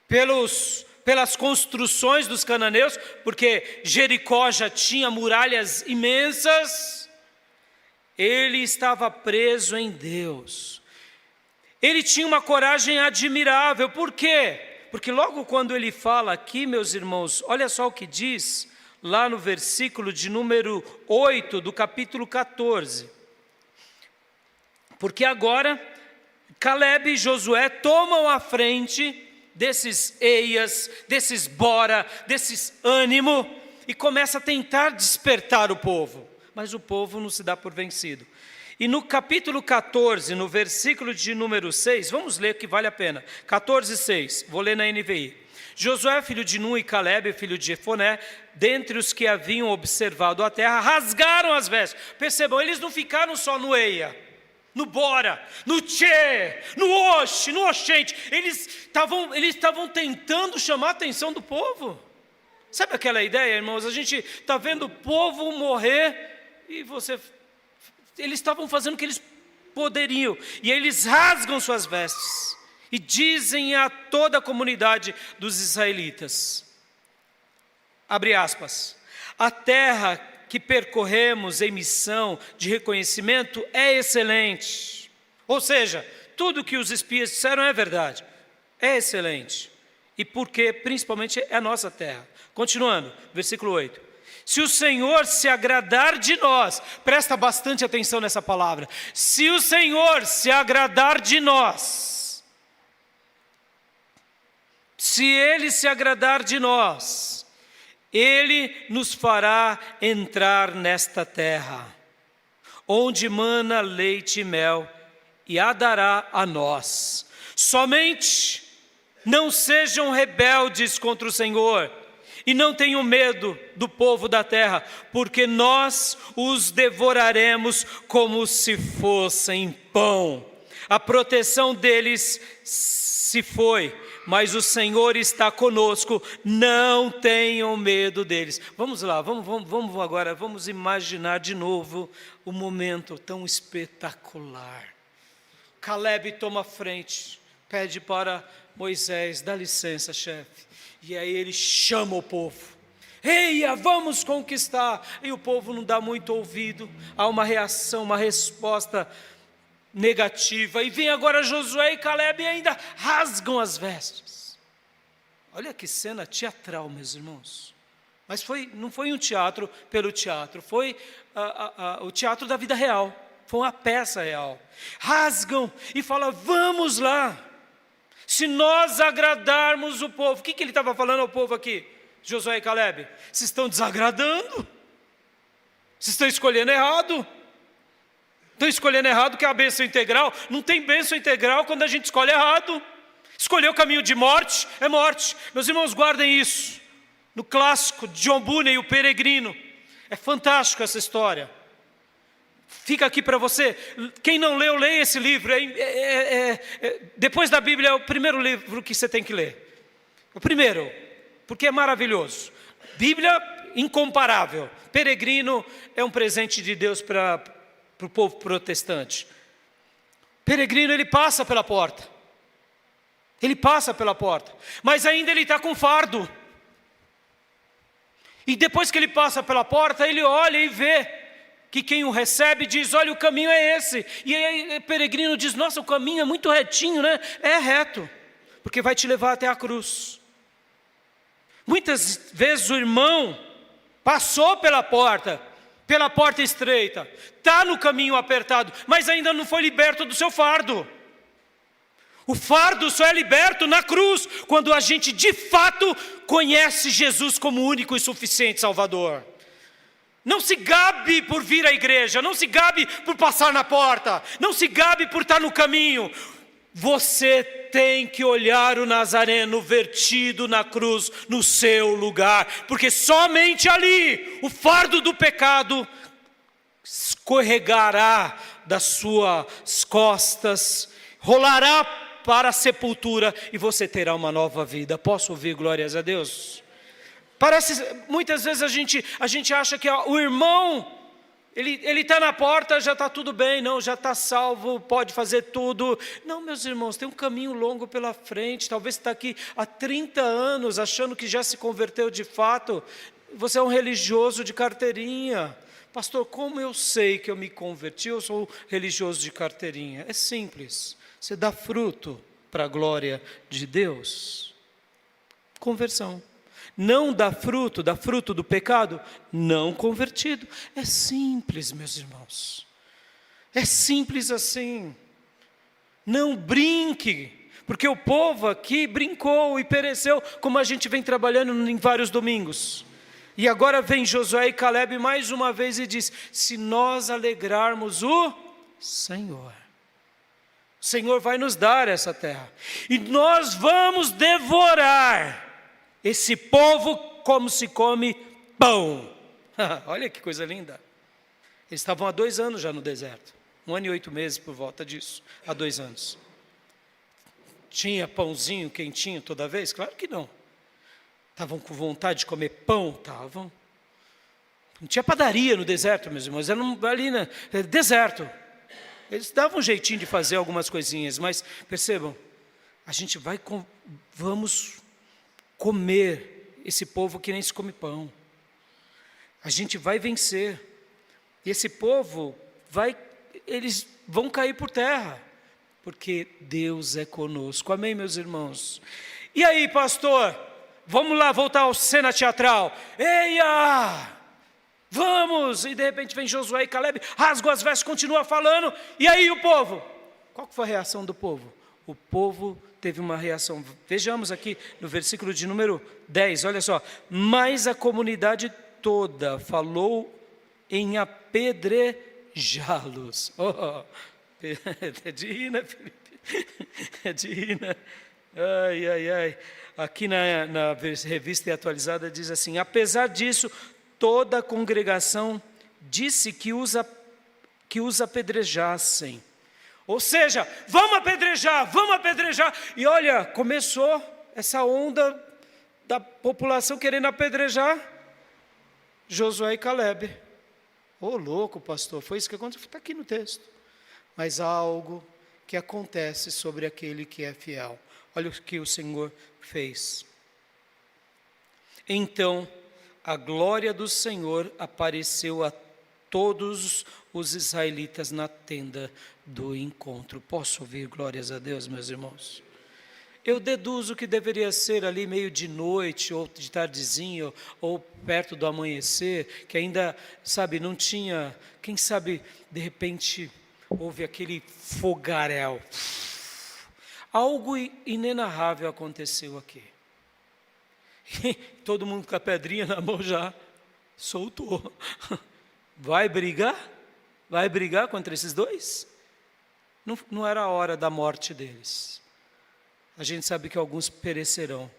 pelas construções dos cananeus, porque Jericó já tinha muralhas imensas. Ele estava preso em Deus. Ele tinha uma coragem admirável. Por quê? Porque logo quando ele fala aqui, meus irmãos, olha só o que diz lá no versículo de número 8 do capítulo 14. Porque agora Calebe e Josué tomam a frente desses eias, desses bora, desses ânimo, e começa a tentar despertar o povo. Mas o povo não se dá por vencido. E no capítulo 14, no versículo de número 6, vamos ler que vale a pena. 14:6, vou ler na NVI. Josué, filho de Nun, e Calebe, filho de Jefoné, dentre os que haviam observado a terra, rasgaram as vestes. Percebam, eles não ficaram só no eia, no bora, no tchê, no oxe, no oxente. Eles estavam tentando chamar a atenção do povo. Sabe aquela ideia, irmãos? A gente está vendo o povo morrer e eles estavam fazendo o que eles poderiam. E eles rasgam suas vestes e dizem a toda a comunidade dos israelitas, abre aspas, a terra que percorremos em missão de reconhecimento é excelente. Ou seja, tudo que os espias disseram é verdade, é excelente. E porque principalmente é a nossa terra. Continuando, versículo 8. Se o Senhor se agradar de nós, presta bastante atenção nessa palavra. Se o Senhor se agradar de nós, se Ele se agradar de nós, Ele nos fará entrar nesta terra, onde mana leite e mel, e a dará a nós. Somente não sejam rebeldes contra o Senhor, e não tenham medo do povo da terra, porque nós os devoraremos como se fossem pão. A proteção deles se foi, mas o Senhor está conosco, não tenham medo deles. Vamos lá, vamos agora, vamos imaginar de novo o momento tão espetacular. Calebe toma frente, pede para Moisés, dá licença, chefe. E aí ele chama o povo. Eia, vamos conquistar. E o povo não dá muito ouvido. Há uma reação, uma resposta negativa. E vem agora Josué e Calebe e ainda rasgam as vestes. Olha que cena teatral, meus irmãos. Mas não foi um teatro pelo teatro, foi o teatro da vida real. Foi uma peça real. Rasgam e falam, vamos lá. Se nós agradarmos o povo. O que ele estava falando ao povo aqui? Josué e Calebe. Vocês estão desagradando. Vocês estão escolhendo errado. Estão escolhendo errado que é a bênção integral. Não tem bênção integral quando a gente escolhe errado. Escolher o caminho de morte é morte. Meus irmãos, guardem isso. No clássico de John Bunyan, O Peregrino. É fantástico essa história. Fica aqui para você. Quem não leu, leia esse livro. Depois da Bíblia, é o primeiro livro que você tem que ler. O primeiro, porque é maravilhoso. Bíblia incomparável. Peregrino é um presente de Deus para o povo protestante. Peregrino, ele passa pela porta. Ele passa pela porta. Mas ainda ele está com fardo. E depois que ele passa pela porta, ele olha e vê que quem o recebe diz, olha, o caminho é esse. E aí o peregrino diz, nossa, o caminho é muito retinho, né? É reto, porque vai te levar até a cruz. Muitas vezes o irmão passou pela porta estreita, está no caminho apertado, mas ainda não foi liberto do seu fardo. O fardo só é liberto na cruz, quando a gente de fato conhece Jesus como único e suficiente Salvador. Não se gabe por vir à igreja, não se gabe por passar na porta, não se gabe por estar no caminho. Você tem que olhar o Nazareno vertido na cruz, no seu lugar, porque somente ali o fardo do pecado escorregará das suas costas, rolará para a sepultura e você terá uma nova vida. Posso ouvir glórias a Deus? Muitas vezes a gente acha que o irmão, ele está na porta, já está tudo bem, não, já está salvo, pode fazer tudo. Não, meus irmãos, tem um caminho longo pela frente. Talvez você está aqui há 30 anos, achando que já se converteu de fato. Você é um religioso de carteirinha. Pastor, como eu sei que eu me converti? Eu sou religioso de carteirinha. É simples. Você dá fruto para a glória de Deus. Conversão. Não dá fruto do pecado, não convertido. É simples, meus irmãos. É simples assim. Não brinque, porque o povo aqui brincou e pereceu, como a gente vem trabalhando em vários domingos. E agora vem Josué e Calebe mais uma vez e diz, se nós alegrarmos o Senhor, o Senhor vai nos dar essa terra. E nós vamos devorar esse povo como se come pão. Olha que coisa linda. Eles estavam há 2 anos já no deserto. 1 ano e 8 meses por volta disso. Há 2 anos. Tinha pãozinho quentinho toda vez? Claro que não. Estavam com vontade de comer pão? Estavam. Não tinha padaria no deserto, meus irmãos. Era ali no deserto. Eles davam um jeitinho de fazer algumas coisinhas. Mas percebam, a gente vamos comer esse povo que nem se come pão. A gente vai vencer. E esse povo eles vão cair por terra, porque Deus é conosco. Amém, meus irmãos? E aí, pastor, vamos lá voltar à cena teatral. Eia! Vamos! E de repente vem Josué e Calebe, rasgam as vestes, continua falando. E aí o povo? Qual foi a reação do povo? O povo teve uma reação. Vejamos aqui no versículo de número 10, olha só. Mas a comunidade toda falou em apedrejá-los. É de rir, né, Felipe? É de rir, né? Ai. Aqui na revista atualizada diz assim, apesar disso, toda a congregação disse que os apedrejassem. Ou seja, vamos apedrejar. E olha, começou essa onda da população querendo apedrejar Josué e Calebe. Ô, louco, pastor, foi isso que aconteceu? Está aqui no texto. Mas há algo que acontece sobre aquele que é fiel. Olha o que o Senhor fez. Então, a glória do Senhor apareceu a todos os israelitas na tenda do encontro. Posso ouvir glórias a Deus, meus irmãos? Eu deduzo que deveria ser ali meio de noite, ou de tardezinho, ou perto do amanhecer, que ainda, sabe, não tinha, quem sabe, de repente, houve aquele fogaréu. Algo inenarrável aconteceu aqui. E todo mundo com a pedrinha na mão já soltou. Vai brigar? Vai brigar contra esses dois? Não era a hora da morte deles. A gente sabe que alguns perecerão.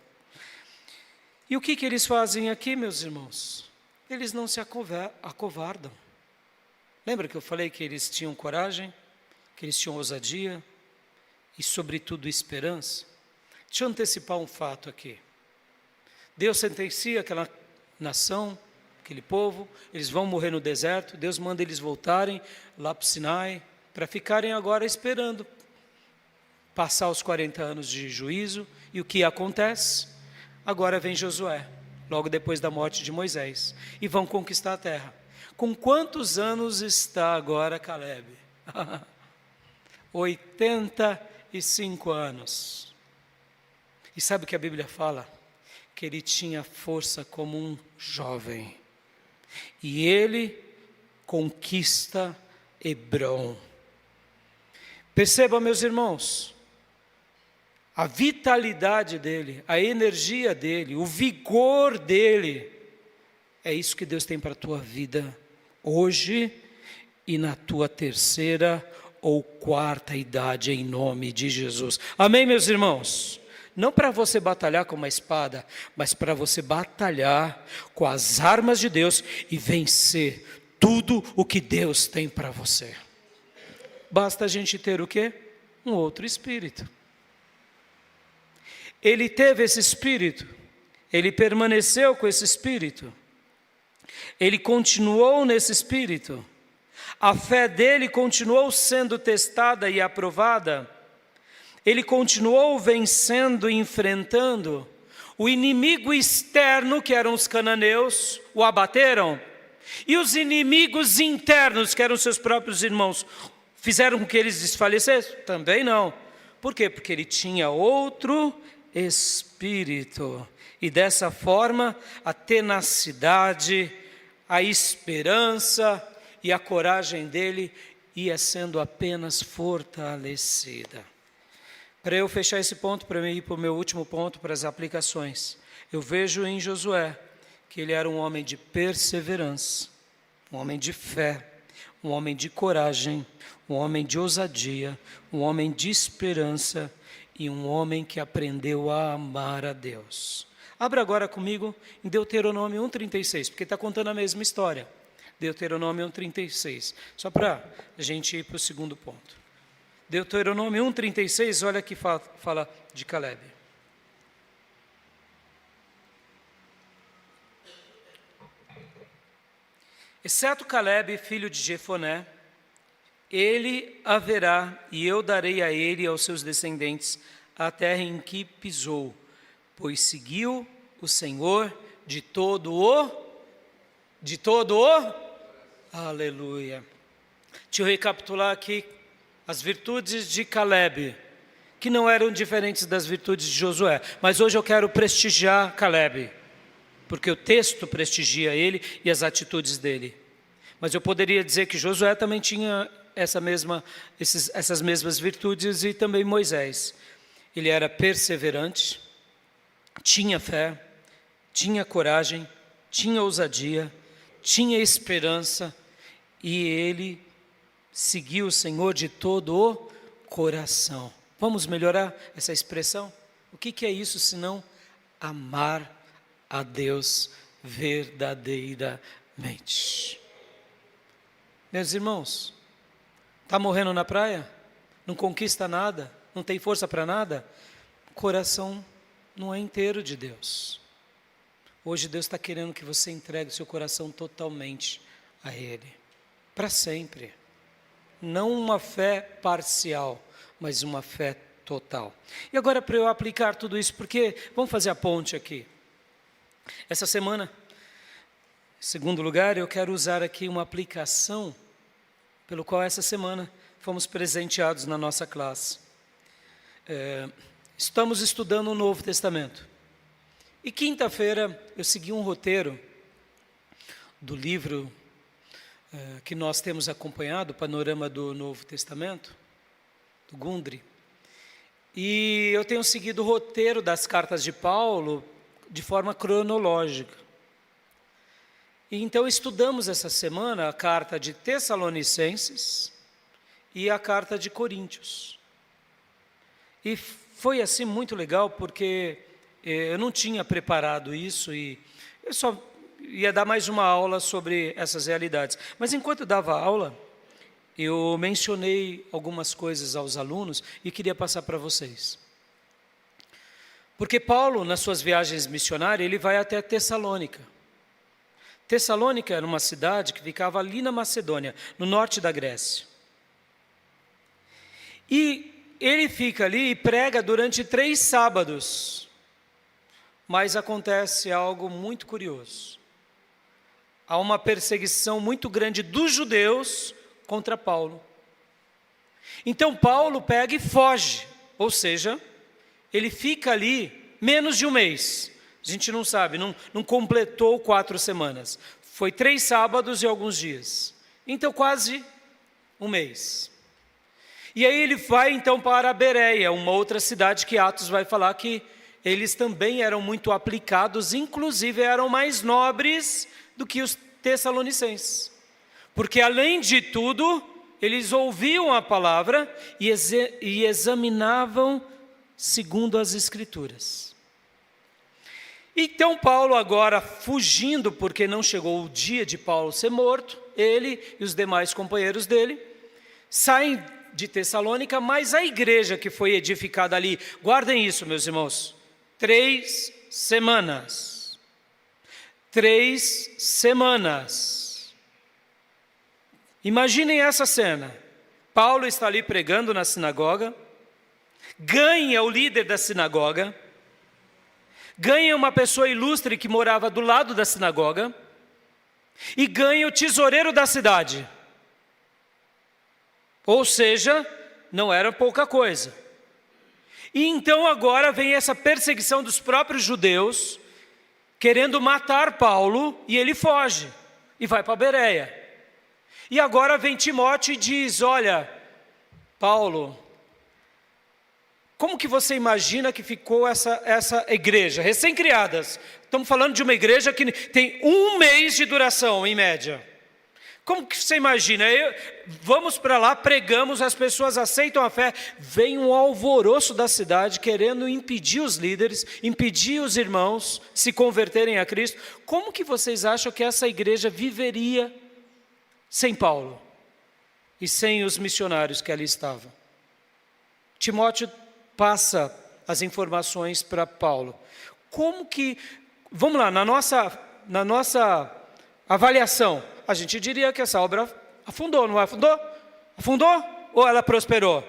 E o que eles fazem aqui, meus irmãos? Eles não se acovardam. Lembra que eu falei que eles tinham coragem? Que eles tinham ousadia? E, sobretudo, esperança? Deixa eu antecipar um fato aqui. Deus sentencia aquela nação, aquele povo, eles vão morrer no deserto, Deus manda eles voltarem lá para o Sinai, para ficarem agora esperando passar os 40 anos de juízo. E o que acontece? Agora vem Josué, logo depois da morte de Moisés, e vão conquistar a terra. Com quantos anos está agora Caleb? 85 anos. E sabe o que a Bíblia fala? Que ele tinha força como um jovem. E ele conquista Hebrom. Perceba, meus irmãos, a vitalidade dele, a energia dele, o vigor dele, é isso que Deus tem para a tua vida hoje e na tua terceira ou quarta idade, em nome de Jesus. Amém, meus irmãos? Não para você batalhar com uma espada, mas para você batalhar com as armas de Deus e vencer tudo o que Deus tem para você. Basta a gente ter o quê? Um outro espírito. Ele teve esse espírito, ele permaneceu com esse espírito, ele continuou nesse espírito, a fé dele continuou sendo testada e aprovada, ele continuou vencendo e enfrentando. O inimigo externo, que eram os cananeus, o abateram, e os inimigos internos, que eram seus próprios irmãos, fizeram com que eles desfalecessem? Também não. Por quê? Porque ele tinha outro espírito, e dessa forma a tenacidade, a esperança e a coragem dele ia sendo apenas fortalecida. Para eu fechar esse ponto, para mim ir para o meu último ponto, para as aplicações, eu vejo em Josué que ele era um homem de perseverança, um homem de fé, um homem de coragem, um homem de ousadia, um homem de esperança e um homem que aprendeu a amar a Deus. Abra agora comigo em Deuteronômio 1,36, porque está contando a mesma história. Deuteronômio 1,36, só para a gente ir para o segundo ponto. Deuteronômio 1,36, olha que fala de Caleb. Exceto Caleb, filho de Jefoné, ele haverá, e eu darei a ele e aos seus descendentes a terra em que pisou, pois seguiu o Senhor de todo o... Aleluia. Deixa eu recapitular aqui as virtudes de Caleb, que não eram diferentes das virtudes de Josué, mas hoje eu quero prestigiar Caleb, porque o texto prestigia ele e as atitudes dele. Mas eu poderia dizer que Josué também tinha essas mesmas virtudes, e também Moisés. Ele era perseverante, tinha fé, tinha coragem, tinha ousadia, tinha esperança, e ele seguiu o Senhor de todo o coração. Vamos melhorar essa expressão? O que é isso senão amar a Deus verdadeiramente? Meus irmãos, está morrendo na praia? Não conquista nada? Não tem força para nada? O coração não é inteiro de Deus. Hoje Deus está querendo que você entregue o seu coração totalmente a Ele, para sempre. Não uma fé parcial, mas uma fé total. E agora, para eu aplicar tudo isso, porque vamos fazer a ponte aqui. Essa semana, em segundo lugar, eu quero usar aqui uma aplicação pelo qual essa semana fomos presenteados na nossa classe. Estamos estudando o Novo Testamento. E quinta-feira eu segui um roteiro do livro que nós temos acompanhado, o Panorama do Novo Testamento, do Gundry. E eu tenho seguido o roteiro das cartas de Paulo de forma cronológica. E então estudamos essa semana a carta de Tessalonicenses e a carta de Coríntios. E foi assim muito legal, porque eu não tinha preparado isso e eu só ia dar mais uma aula sobre essas realidades. Mas enquanto eu dava aula, eu mencionei algumas coisas aos alunos e queria passar para vocês. Porque Paulo, nas suas viagens missionárias, ele vai até Tessalônica. Tessalônica era uma cidade que ficava ali na Macedônia, no norte da Grécia. E ele fica ali e prega durante 3 sábados. Mas acontece algo muito curioso. Há uma perseguição muito grande dos judeus contra Paulo. Então Paulo pega e foge, ou seja, ele fica ali menos de um mês. A gente não sabe, não completou 4 semanas. Foi 3 sábados e alguns dias. Então quase um mês. E aí ele vai então para a Bereia, uma outra cidade que Atos vai falar que eles também eram muito aplicados, inclusive eram mais nobres do que os tessalonicenses. Porque além de tudo, eles ouviam a palavra e examinavam segundo as Escrituras. Então Paulo agora fugindo, porque não chegou o dia de Paulo ser morto, ele e os demais companheiros dele, saem de Tessalônica, mas a igreja que foi edificada ali, guardem isso, meus irmãos, 3 semanas. 3 semanas. Imaginem essa cena. Paulo está ali pregando na sinagoga, ganha o líder da sinagoga, ganha uma pessoa ilustre que morava do lado da sinagoga, e ganha o tesoureiro da cidade. Ou seja, não era pouca coisa. E então agora vem essa perseguição dos próprios judeus, querendo matar Paulo, e ele foge, e vai para Bereia. E agora vem Timóteo e diz, olha, Paulo, como que você imagina que ficou essa igreja? Recém-criadas. Estamos falando de uma igreja que tem 1 mês de duração, em média. Como que você imagina? Vamos para lá, pregamos, as pessoas aceitam a fé, vem um alvoroço da cidade querendo impedir os líderes, impedir os irmãos se converterem a Cristo. Como que vocês acham que essa igreja viveria sem Paulo e sem os missionários que ali estavam? Timóteo passa as informações para Paulo. Como que, vamos lá, na nossa avaliação, a gente diria que essa obra afundou, não afundou? Afundou ou ela prosperou?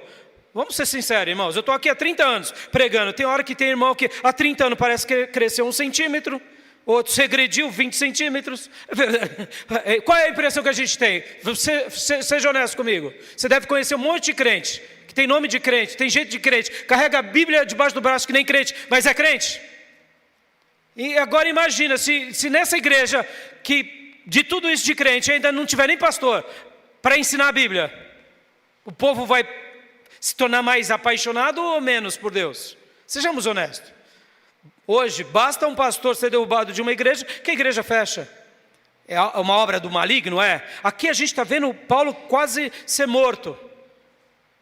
Vamos ser sinceros, irmãos, eu estou aqui há 30 anos pregando, tem hora que tem irmão que há 30 anos parece que cresceu 1 centímetro, outro regrediu 20 centímetros. Qual é a impressão que a gente tem? Seja honesto comigo, você deve conhecer um monte de crente, que tem nome de crente, tem jeito de crente, carrega a Bíblia debaixo do braço que nem crente, mas é crente. E agora imagina, se nessa igreja que de tudo isso de crente ainda não tiver nem pastor para ensinar a Bíblia, o povo vai se tornar mais apaixonado ou menos por Deus? Sejamos honestos. Hoje, basta um pastor ser derrubado de uma igreja, que a igreja fecha. É uma obra do maligno, é? Aqui a gente está vendo Paulo quase ser morto.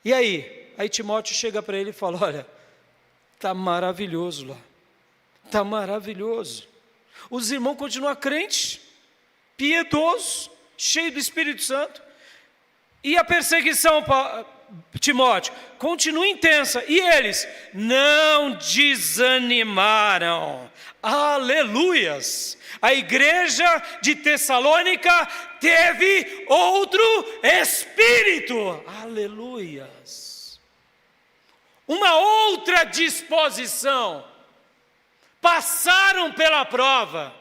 E aí? Aí Timóteo chega para ele e fala, olha, está maravilhoso lá. Está maravilhoso. Os irmãos continuam crentes, piedosos, cheios do Espírito Santo. E a perseguição, Timóteo, continua intensa. E eles não desanimaram. Aleluias! A igreja de Tessalônica teve outro espírito. Aleluias! Uma outra disposição. Passaram pela prova,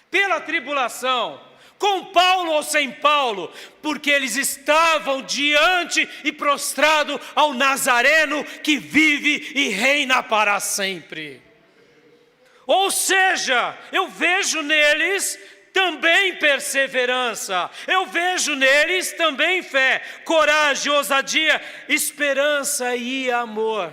pela tribulação, com Paulo ou sem Paulo, porque eles estavam diante e prostrado ao Nazareno que vive e reina para sempre. Ou seja, eu vejo neles também perseverança, eu vejo neles também fé, coragem, ousadia, esperança e amor.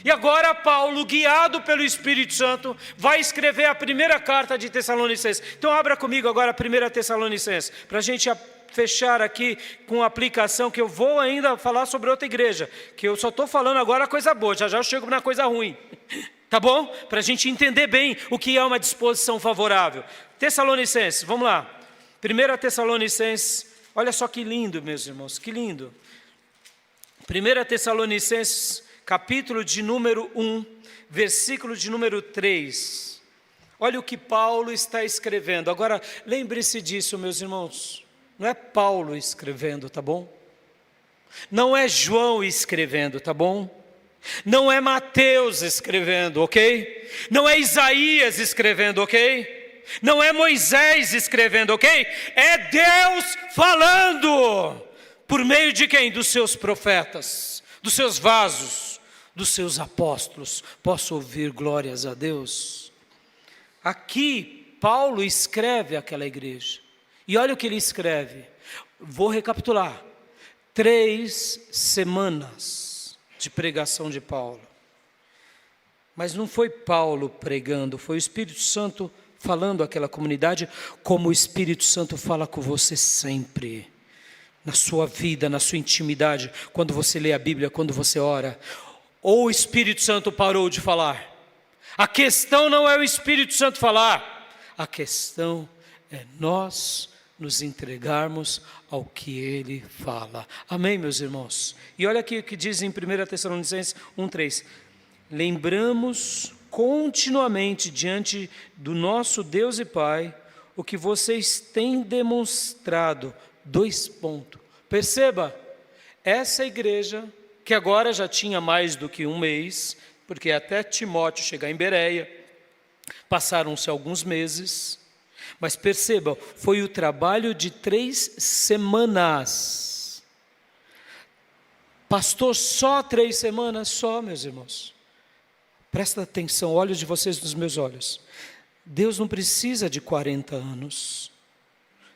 E agora Paulo, guiado pelo Espírito Santo, vai escrever a primeira carta de Tessalonicenses. Então abra comigo agora a 1 Tessalonicenses, para a gente fechar aqui com a aplicação, que eu vou ainda falar sobre outra igreja, que eu só estou falando agora coisa boa, já eu chego na coisa ruim. Tá bom? Para a gente entender bem o que é uma disposição favorável. Tessalonicenses, vamos lá. 1 Tessalonicenses, olha só que lindo, meus irmãos, que lindo. 1 Tessalonicenses, capítulo de número 1, versículo de número 3. Olha o que Paulo está escrevendo. Agora, lembre-se disso, meus irmãos. Não é Paulo escrevendo, tá bom? Não é João escrevendo, tá bom? Não é Mateus escrevendo, ok? Não é Isaías escrevendo, ok? Não é Moisés escrevendo, ok? É Deus falando. Por meio de quem? Dos seus profetas, dos seus vasos, dos seus apóstolos. Posso ouvir glórias a Deus? Aqui, Paulo escreve àquela igreja. E olha o que ele escreve. Vou recapitular. 3 semanas de pregação de Paulo. Mas não foi Paulo pregando, foi o Espírito Santo falando àquela comunidade, como o Espírito Santo fala com você sempre, na sua vida, na sua intimidade, quando você lê a Bíblia, quando você ora. Ou o Espírito Santo parou de falar. A questão não é o Espírito Santo falar, a questão é nós nos entregarmos ao que Ele fala. Amém, meus irmãos? E olha aqui o que diz em 1 Tessalonicenses 1:3. Lembramos continuamente diante do nosso Deus e Pai o que vocês têm demonstrado. 2 pontos. Perceba, essa igreja, que agora já tinha mais do que um mês, porque até Timóteo chegar em Bereia, passaram-se alguns meses. Mas perceba, foi o trabalho de 3 semanas. Pastor, só 3 semanas? Só, meus irmãos. Presta atenção, olhos de vocês nos meus olhos. Deus não precisa de 40 anos.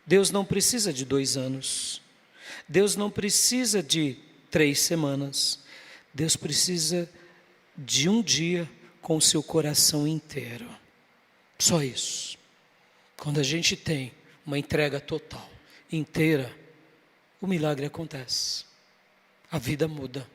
Deus não precisa de 2 anos. Deus não precisa de 3 semanas. Deus precisa de um dia com o seu coração inteiro. Só isso. Quando a gente tem uma entrega total, inteira, o milagre acontece. A vida muda.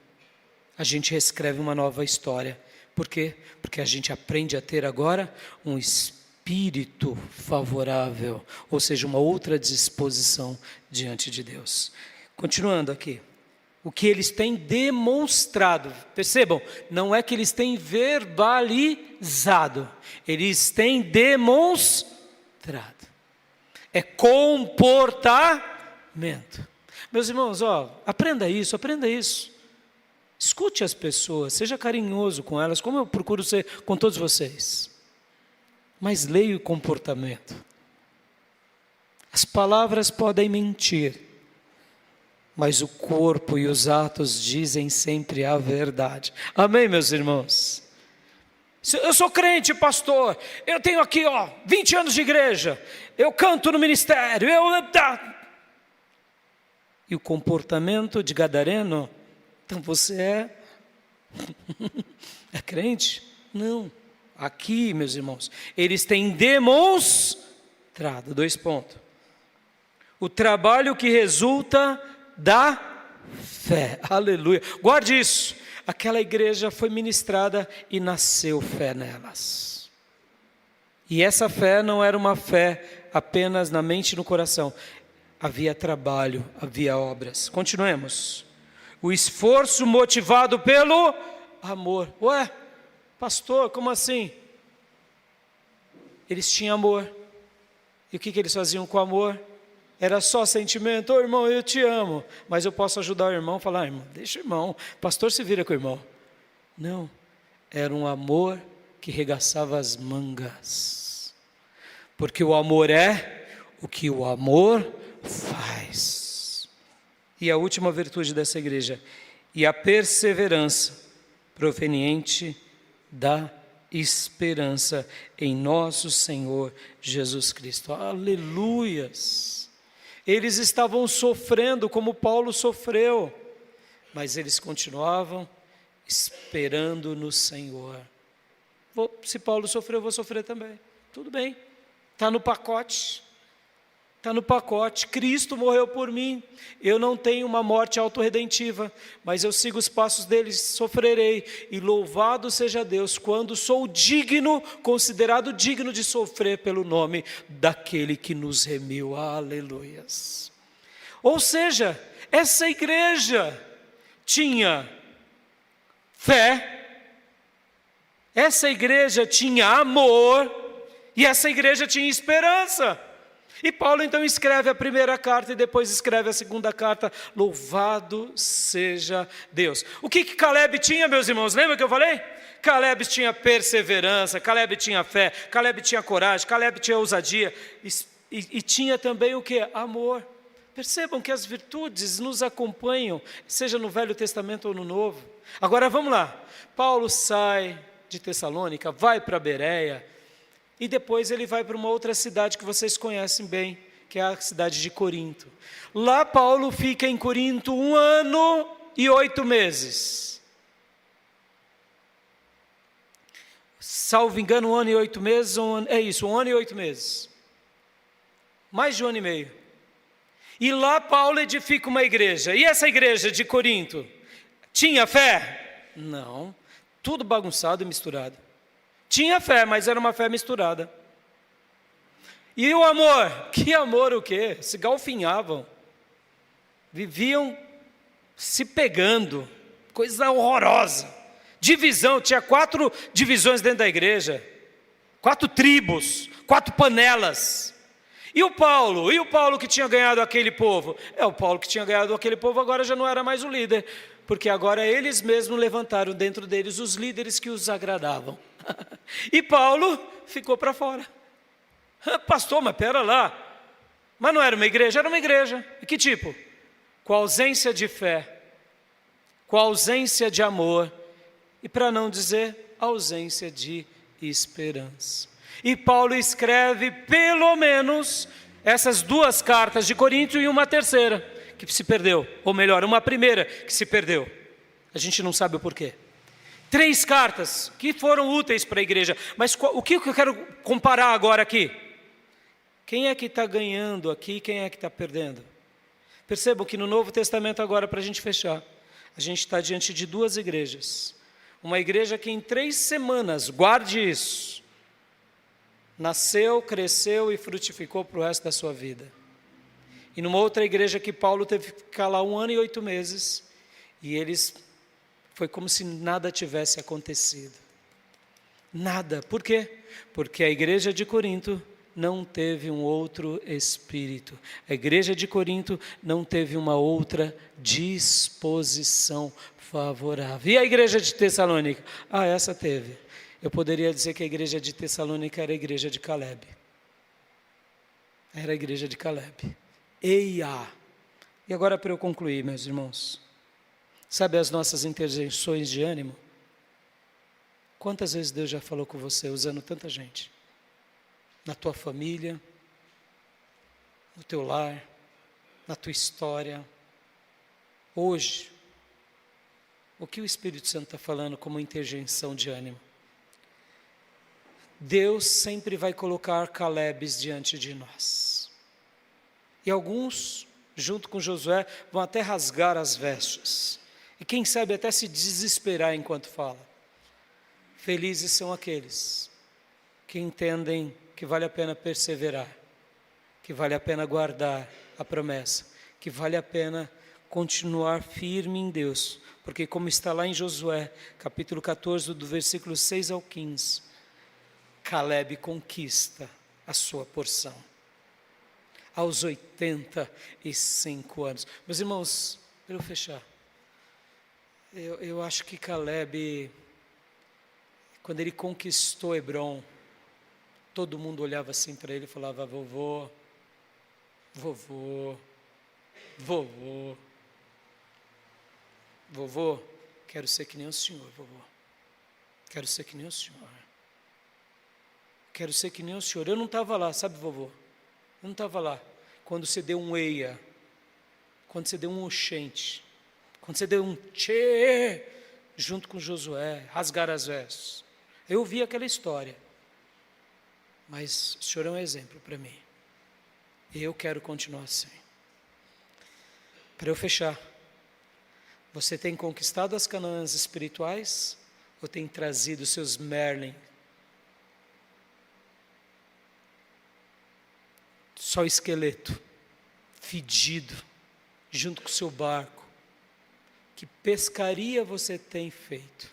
A gente reescreve uma nova história. Por quê? Porque a gente aprende a ter agora um espírito favorável, ou seja, uma outra disposição diante de Deus. Continuando aqui. O que eles têm demonstrado, percebam, não é que eles têm verbalizado, eles têm demonstrado. É comportamento. Meus irmãos, aprenda isso. Escute as pessoas, seja carinhoso com elas, como eu procuro ser com todos vocês. Mas leia o comportamento. As palavras podem mentir, mas o corpo e os atos dizem sempre a verdade. Amém, meus irmãos? Eu sou crente, pastor, eu tenho aqui 20 anos de igreja, eu canto no ministério, e o comportamento de gadareno, então você é crente? Não, aqui, meus irmãos, eles têm demonstrado, 2 pontos, o trabalho que resulta da fé, aleluia, guarde isso. Aquela igreja foi ministrada e nasceu fé nelas. E essa fé não era uma fé apenas na mente e no coração. Havia trabalho, havia obras. Continuemos. O esforço motivado pelo amor. Ué, pastor, como assim? Eles tinham amor. E o que eles faziam com o amor? Era só sentimento, irmão, eu te amo, mas eu posso ajudar o irmão, falar, irmão, deixa o irmão, pastor se vira com o irmão. Não, era um amor que regaçava as mangas, porque o amor é o que o amor faz. E a última virtude dessa igreja, e a perseverança proveniente da esperança em nosso Senhor Jesus Cristo. Aleluias! Eles estavam sofrendo como Paulo sofreu, mas eles continuavam esperando no Senhor. Se Paulo sofreu, eu vou sofrer também. Tudo bem, está no pacote. Está no pacote. Cristo morreu por mim. Eu não tenho uma morte autorredentiva, mas eu sigo os passos dele, sofrerei. E louvado seja Deus, quando sou digno, considerado digno de sofrer pelo nome daquele que nos remiu. Aleluias. Ou seja, essa igreja tinha fé, essa igreja tinha amor, e essa igreja tinha esperança. E Paulo então escreve a primeira carta e depois escreve a segunda carta, louvado seja Deus. O que Caleb tinha, meus irmãos? Lembra que eu falei? Caleb tinha perseverança, Caleb tinha fé, Caleb tinha coragem, Caleb tinha ousadia, e tinha também o que? Amor. Percebam que as virtudes nos acompanham, seja no Velho Testamento ou no Novo. Agora vamos lá, Paulo sai de Tessalônica, vai para Bereia, e depois ele vai para uma outra cidade que vocês conhecem bem, que é a cidade de Corinto. Lá Paulo fica em Corinto 1 ano e 8 meses. Salvo engano, 1 ano e 8 meses, é isso, 1 ano e 8 meses. Mais de 1 ano e meio. E lá Paulo edifica uma igreja. E essa igreja de Corinto tinha fé? Não, tudo bagunçado e misturado. Tinha fé, mas era uma fé misturada. E o amor? Que amor o quê? Se galfinhavam. Viviam se pegando. Coisa horrorosa. Divisão, tinha 4 divisões dentro da igreja. 4 tribos, 4 panelas. E o Paulo? E o Paulo que tinha ganhado aquele povo? O Paulo que tinha ganhado aquele povo agora já não era mais o líder. Porque agora eles mesmos levantaram dentro deles os líderes que os agradavam. E Paulo ficou para fora. Pastor, mas pera lá. Mas não era uma igreja? Era uma igreja. E que tipo? Com ausência de fé, com ausência de amor, e para não dizer ausência de esperança. E Paulo escreve pelo menos essas 2 cartas de Corinto e uma terceira que se perdeu, ou melhor, uma primeira que se perdeu. A gente não sabe o porquê. 3 cartas que foram úteis para a igreja. Mas o que eu quero comparar agora aqui? Quem é que está ganhando aqui e quem é que está perdendo? Percebam que no Novo Testamento agora, para a gente fechar, a gente está diante de 2 igrejas. Uma igreja que em 3 semanas, guarde isso, nasceu, cresceu e frutificou para o resto da sua vida. E numa outra igreja que Paulo teve que ficar lá 1 ano e 8 meses, e eles... foi como se nada tivesse acontecido. Nada. Por quê? Porque a igreja de Corinto não teve um outro espírito. A igreja de Corinto não teve uma outra disposição favorável. E a igreja de Tessalônica? Essa teve. Eu poderia dizer que a igreja de Tessalônica era a igreja de Caleb. Era a igreja de Caleb. Eia! E agora para eu concluir, meus irmãos. Sabe as nossas interjeições de ânimo? Quantas vezes Deus já falou com você usando tanta gente? Na tua família, no teu lar, na tua história. Hoje, o que o Espírito Santo está falando como interjeição de ânimo? Deus sempre vai colocar Calebes diante de nós. E alguns, junto com Josué, vão até rasgar as vestes. E quem sabe até se desesperar enquanto fala. Felizes são aqueles que entendem que vale a pena perseverar, que vale a pena guardar a promessa, que vale a pena continuar firme em Deus, porque como está lá em Josué, capítulo 14, do versículo 6 ao 15, Caleb conquista a sua porção, aos 85 anos. Meus irmãos, para eu fechar, eu acho que Caleb, quando ele conquistou Hebrom, todo mundo olhava assim para ele e falava: vovô, Vovô, quero ser que nem o senhor, vovô. Quero ser que nem o senhor. Quero ser que nem o senhor. Eu não estava lá, sabe, vovô? Eu não estava lá. Quando você deu um eia, quando você deu um oxente, quando você deu um tchê, junto com Josué, rasgar as vestes. Eu vi aquela história. Mas o senhor é um exemplo para mim. E eu quero continuar assim. Para eu fechar, você tem conquistado as Canaãs espirituais ou tem trazido seus Merlin? Só esqueleto, fedido, junto com o seu barco. Que pescaria você tem feito?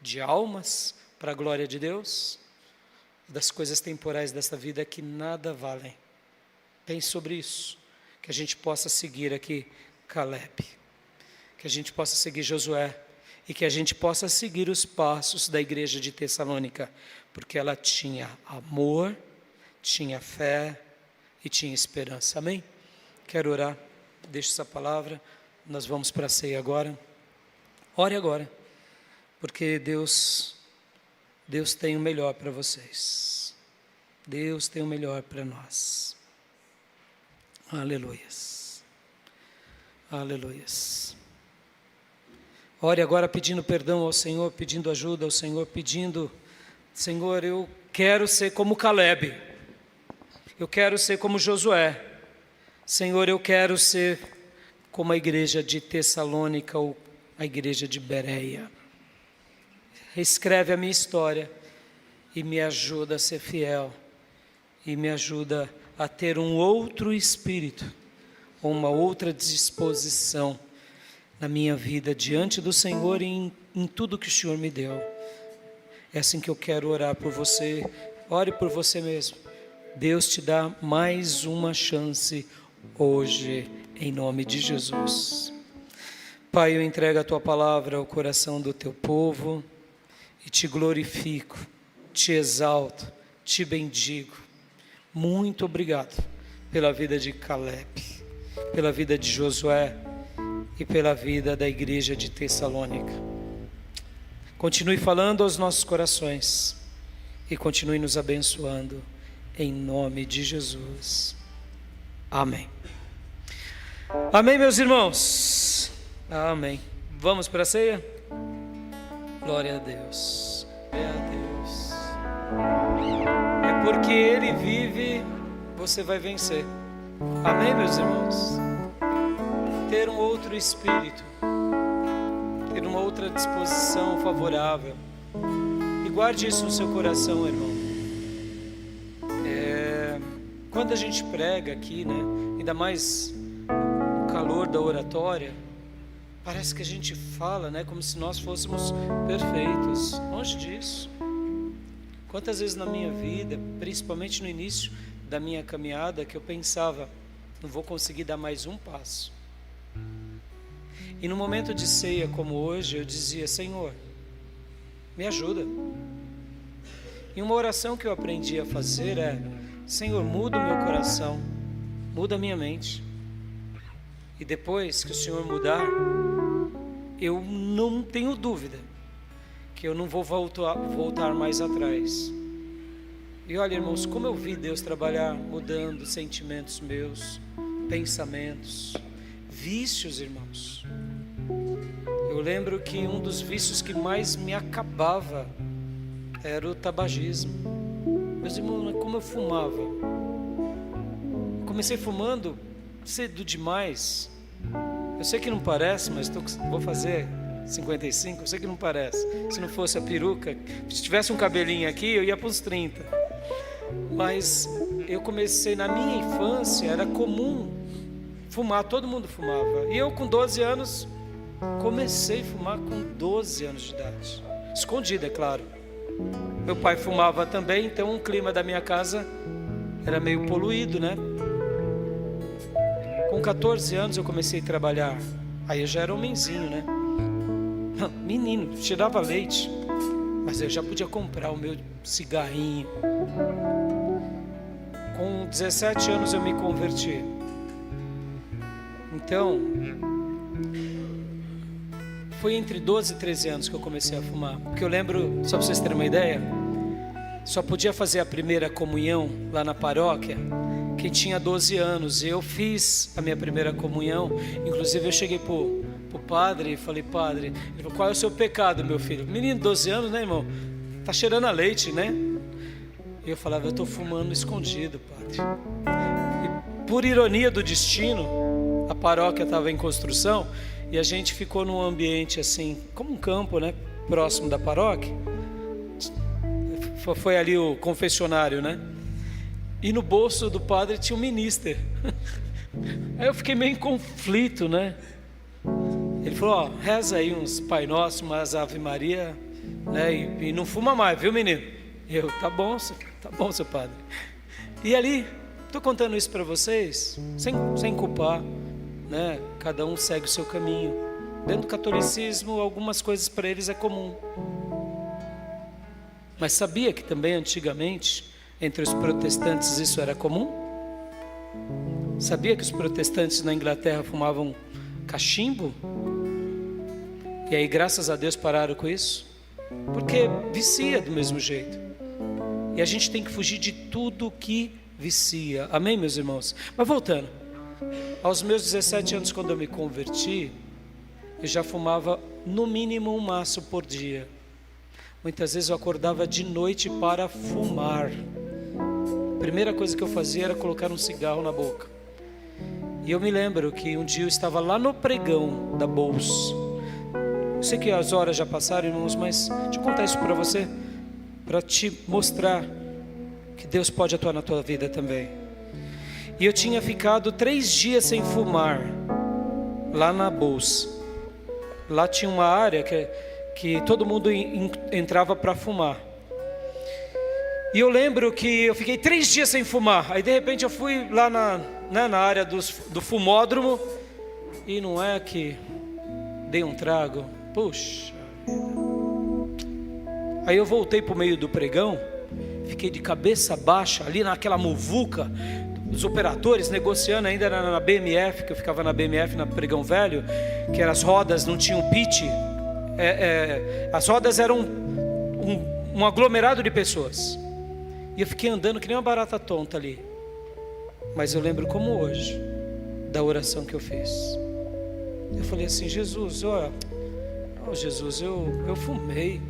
De almas para a glória de Deus? Das coisas temporais desta vida que nada valem? Pense sobre isso. Que a gente possa seguir aqui Caleb. Que a gente possa seguir Josué. E que a gente possa seguir os passos da igreja de Tessalônica. Porque ela tinha amor, tinha fé e tinha esperança. Amém? Quero orar. Deixe essa palavra. Nós vamos para a ceia agora. Ore agora. Porque Deus tem o melhor para vocês. Deus tem o melhor para nós. Aleluias. Aleluias. Ore agora pedindo perdão ao Senhor, pedindo ajuda ao Senhor, pedindo: Senhor, eu quero ser como Caleb. Eu quero ser como Josué. Senhor, eu quero ser como a igreja de Tessalônica ou a igreja de Bereia. Escreve a minha história e me ajuda a ser fiel e me ajuda a ter um outro espírito, uma outra disposição na minha vida diante do Senhor e em tudo que o Senhor me deu. É assim que eu quero orar por você. Ore por você mesmo. Deus te dá mais uma chance hoje, em nome de Jesus. Pai, eu entrego a Tua palavra ao coração do Teu povo e te glorifico, te exalto, te bendigo. Muito obrigado pela vida de Caleb, pela vida de Josué e pela vida da igreja de Tessalônica. Continue falando aos nossos corações e continue nos abençoando, em nome de Jesus. Amém. Amém, meus irmãos. Amém. Vamos para a ceia? Glória a Deus. Glória a Deus. É porque Ele vive, você vai vencer. Amém, meus irmãos? Ter um outro espírito, ter uma outra disposição favorável. E guarde isso no seu coração, irmão. Quando a gente prega aqui, né, ainda mais o calor da oratória, parece que a gente fala, né, como se nós fôssemos perfeitos. Longe disso. Quantas vezes na minha vida, principalmente no início da minha caminhada, que eu pensava, não vou conseguir dar mais um passo. E no momento de ceia como hoje, eu dizia: Senhor, me ajuda. E uma oração que eu aprendi a fazer é: Senhor, muda o meu coração, muda a minha mente. E depois que o Senhor mudar, eu não tenho dúvida que eu não vou voltar mais atrás. E olha, irmãos, como eu vi Deus trabalhar, mudando sentimentos meus, pensamentos, vícios, irmãos. Eu lembro que um dos vícios que mais me acabava era o tabagismo. Meus irmãos, como eu fumava. Comecei fumando cedo demais. Eu sei que não parece, mas vou fazer 55, eu sei que não parece. Se não fosse a peruca, se tivesse um cabelinho aqui, eu ia para uns 30. Mas eu comecei, na minha infância, era comum fumar, todo mundo fumava. E eu com 12 anos, comecei a fumar com 12 anos de idade. Escondido, é claro. Meu pai fumava também, então o clima da minha casa era meio poluído, né? Com 14 anos eu comecei a trabalhar. Aí eu já era homenzinho, né? Menino, tirava leite, mas eu já podia comprar o meu cigarrinho. Com 17 anos eu me converti. Então, foi entre 12 e 13 anos que eu comecei a fumar. Porque eu lembro, só para vocês terem uma ideia, só podia fazer a primeira comunhão lá na paróquia quem tinha 12 anos. E eu fiz a minha primeira comunhão. Inclusive eu cheguei pro padre e falei: padre, ele falou: qual é o seu pecado, meu filho? Menino, 12 anos, né, irmão? Tá cheirando a leite, né? E eu falava: eu tô fumando escondido, padre. E por ironia do destino, a paróquia estava em construção e a gente ficou num ambiente assim, como um campo, né, próximo da paróquia. Foi ali o confessionário, né? E no bolso do padre tinha um minister. Aí eu fiquei meio em conflito, né? Ele falou: ó, reza aí uns Pai Nosso, umas Ave Maria, né? E não fuma mais, viu, menino? Eu: tá bom, seu padre. E ali, estou contando isso para vocês, sem culpar, né? Cada um segue o seu caminho. Dentro do catolicismo, algumas coisas para eles é comum. Mas sabia que também antigamente, entre os protestantes, isso era comum? Sabia que os protestantes na Inglaterra fumavam cachimbo? E aí, graças a Deus, pararam com isso? Porque vicia do mesmo jeito. E a gente tem que fugir de tudo que vicia. Amém, meus irmãos? Mas voltando, aos meus 17 anos, quando eu me converti, eu já fumava no mínimo um maço por dia. Muitas vezes eu acordava de noite para fumar. A primeira coisa que eu fazia era colocar um cigarro na boca. E eu me lembro que um dia eu estava lá no pregão da Bolsa. Eu sei que as horas já passaram, irmãos, mas deixa eu contar isso para você, para te mostrar que Deus pode atuar na tua vida também. E eu tinha ficado 3 dias sem fumar lá na Bolsa. Lá tinha uma área que todo mundo entrava para fumar. E eu lembro que eu fiquei 3 dias sem fumar. Aí de repente eu fui lá na área do fumódromo. E não é que dei um trago. Puxa. Aí eu voltei para o meio do pregão. Fiquei de cabeça baixa ali naquela muvuca. Os operadores negociando, ainda era na BMF, que eu ficava na BMF, na Pregão Velho, que as rodas não tinham pitch. As rodas eram um aglomerado de pessoas. E eu fiquei andando que nem uma barata tonta ali. Mas eu lembro como hoje da oração que eu fiz. Eu falei assim: Jesus, Jesus, eu fumei.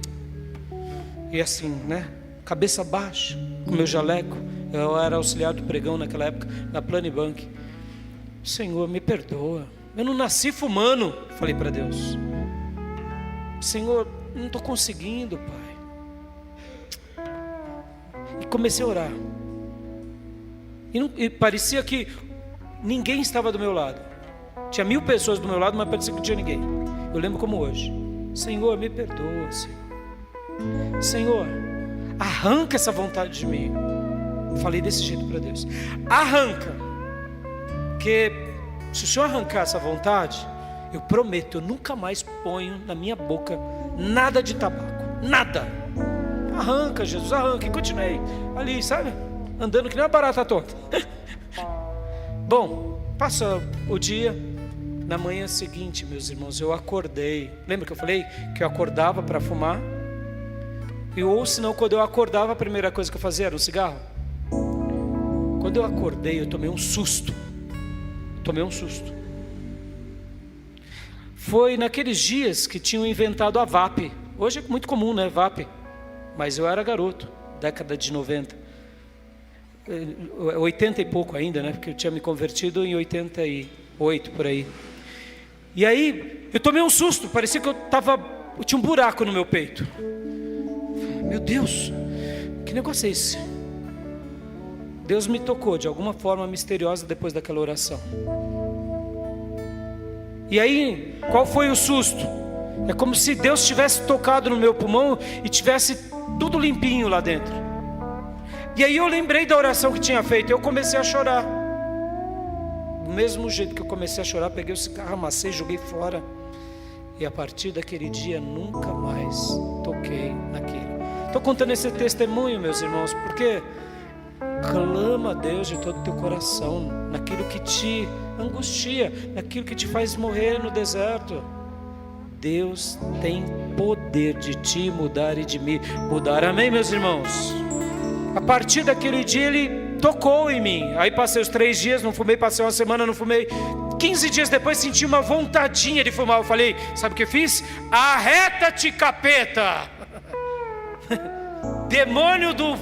E assim, né, cabeça baixa, com meu jaleco. Eu era auxiliar do pregão naquela época, na Planibank. Senhor, me perdoa, eu não nasci fumando. Falei para Deus: Senhor, não estou conseguindo, Pai. E comecei a orar. E parecia que ninguém estava do meu lado. Tinha 1000 pessoas do meu lado, mas parecia que não tinha ninguém. Eu lembro como hoje: Senhor, me perdoa, Senhor. Senhor, arranca essa vontade de mim. Falei desse jeito para Deus: arranca, porque se o Senhor arrancar essa vontade, eu prometo, eu nunca mais ponho na minha boca nada de tabaco, nada. Arranca, Jesus, arranca. E continuei ali, sabe, andando que nem uma barata tonta. Bom, passa o dia. Na manhã seguinte, meus irmãos, eu acordei. Lembra que eu falei que eu acordava para fumar? Ou senão, quando eu acordava, a primeira coisa que eu fazia era um cigarro. Quando eu acordei, eu tomei um susto. Foi naqueles dias que tinham inventado a VAP. Hoje é muito comum, né, VAP. Mas eu era garoto, década de 90. 80 e pouco ainda, né, porque eu tinha me convertido em 88, por aí. E aí, eu tomei um susto, parecia que eu tinha um buraco no meu peito. Meu Deus, que negócio é esse? Deus me tocou de alguma forma misteriosa depois daquela oração. E aí, qual foi o susto? É como se Deus tivesse tocado no meu pulmão e tivesse tudo limpinho lá dentro. E aí eu lembrei da oração que tinha feito. Eu comecei a chorar. Do mesmo jeito que eu comecei a chorar, peguei o cigarro, amassei, joguei fora. E a partir daquele dia, nunca mais toquei naquilo. Estou contando esse testemunho, meus irmãos, porque clama a Deus de todo o teu coração naquilo que te angustia, naquilo que te faz morrer no deserto. Deus tem poder de te mudar e de me mudar. Amém, meus irmãos? A partir daquele dia Ele tocou em mim. Aí passei os 3 dias, não fumei, passei uma semana, não fumei. 15 dias depois senti uma vontadinha de fumar. Eu falei, sabe o que eu fiz? Arreta-te, capeta! Demônio do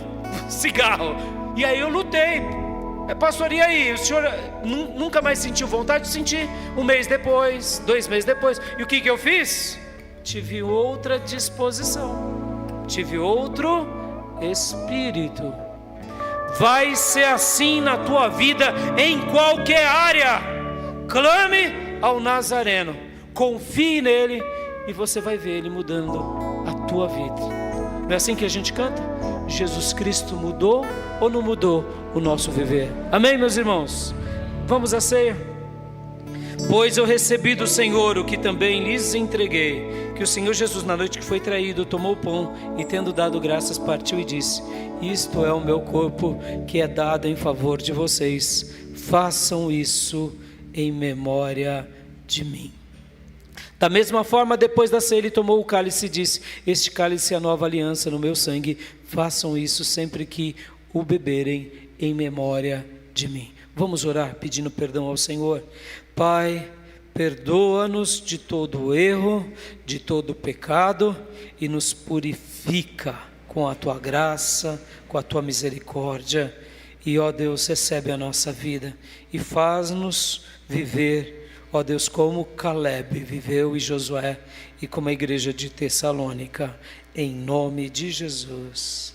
cigarro. E aí eu lutei. Pastor, e aí? O senhor nunca mais sentiu vontade? Senti 1 mês depois, 2 meses depois. E o que eu fiz? Tive outra disposição, tive outro espírito. Vai ser assim na tua vida, em qualquer área. Clame ao Nazareno, confie nele e você vai ver ele mudando a tua vida. Não é assim que a gente canta? Jesus Cristo mudou ou não mudou o nosso viver? Amém, meus irmãos? Vamos à ceia? Pois eu recebi do Senhor o que também lhes entreguei, que o Senhor Jesus, na noite que foi traído, tomou o pão e, tendo dado graças, partiu e disse: isto é o meu corpo que é dado em favor de vocês, façam isso em memória de mim. Da mesma forma, depois da ceia, ele tomou o cálice e disse: este cálice é a nova aliança no meu sangue, façam isso sempre que o beberem em memória de mim. Vamos orar pedindo perdão ao Senhor. Pai, perdoa-nos de todo o erro, de todo o pecado e nos purifica com a tua graça, com a tua misericórdia. E, ó Deus, recebe a nossa vida e faz-nos viver, ó Deus, como Caleb viveu e Josué e como a igreja de Tessalônica, em nome de Jesus.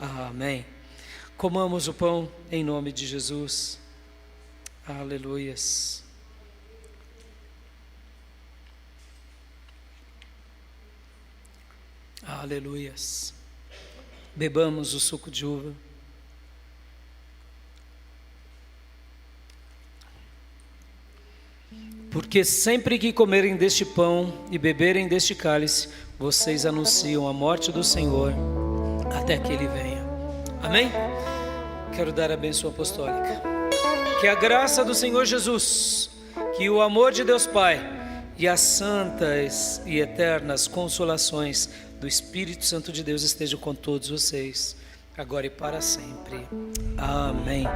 Amém. Comamos o pão em nome de Jesus. Aleluias. Aleluias. Bebamos o suco de uva. Porque sempre que comerem deste pão e beberem deste cálice, vocês anunciam a morte do Senhor até que Ele venha. Amém? Quero dar a bênção apostólica. Que a graça do Senhor Jesus, que o amor de Deus Pai e as santas e eternas consolações do Espírito Santo de Deus estejam com todos vocês, agora e para sempre. Amém.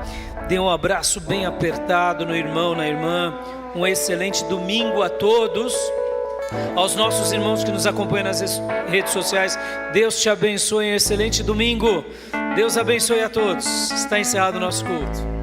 Dê um abraço bem apertado no irmão, na irmã. Um excelente domingo a todos. Aos nossos irmãos que nos acompanham nas redes sociais, Deus te abençoe, um excelente domingo. Deus abençoe a todos. Está encerrado o nosso culto.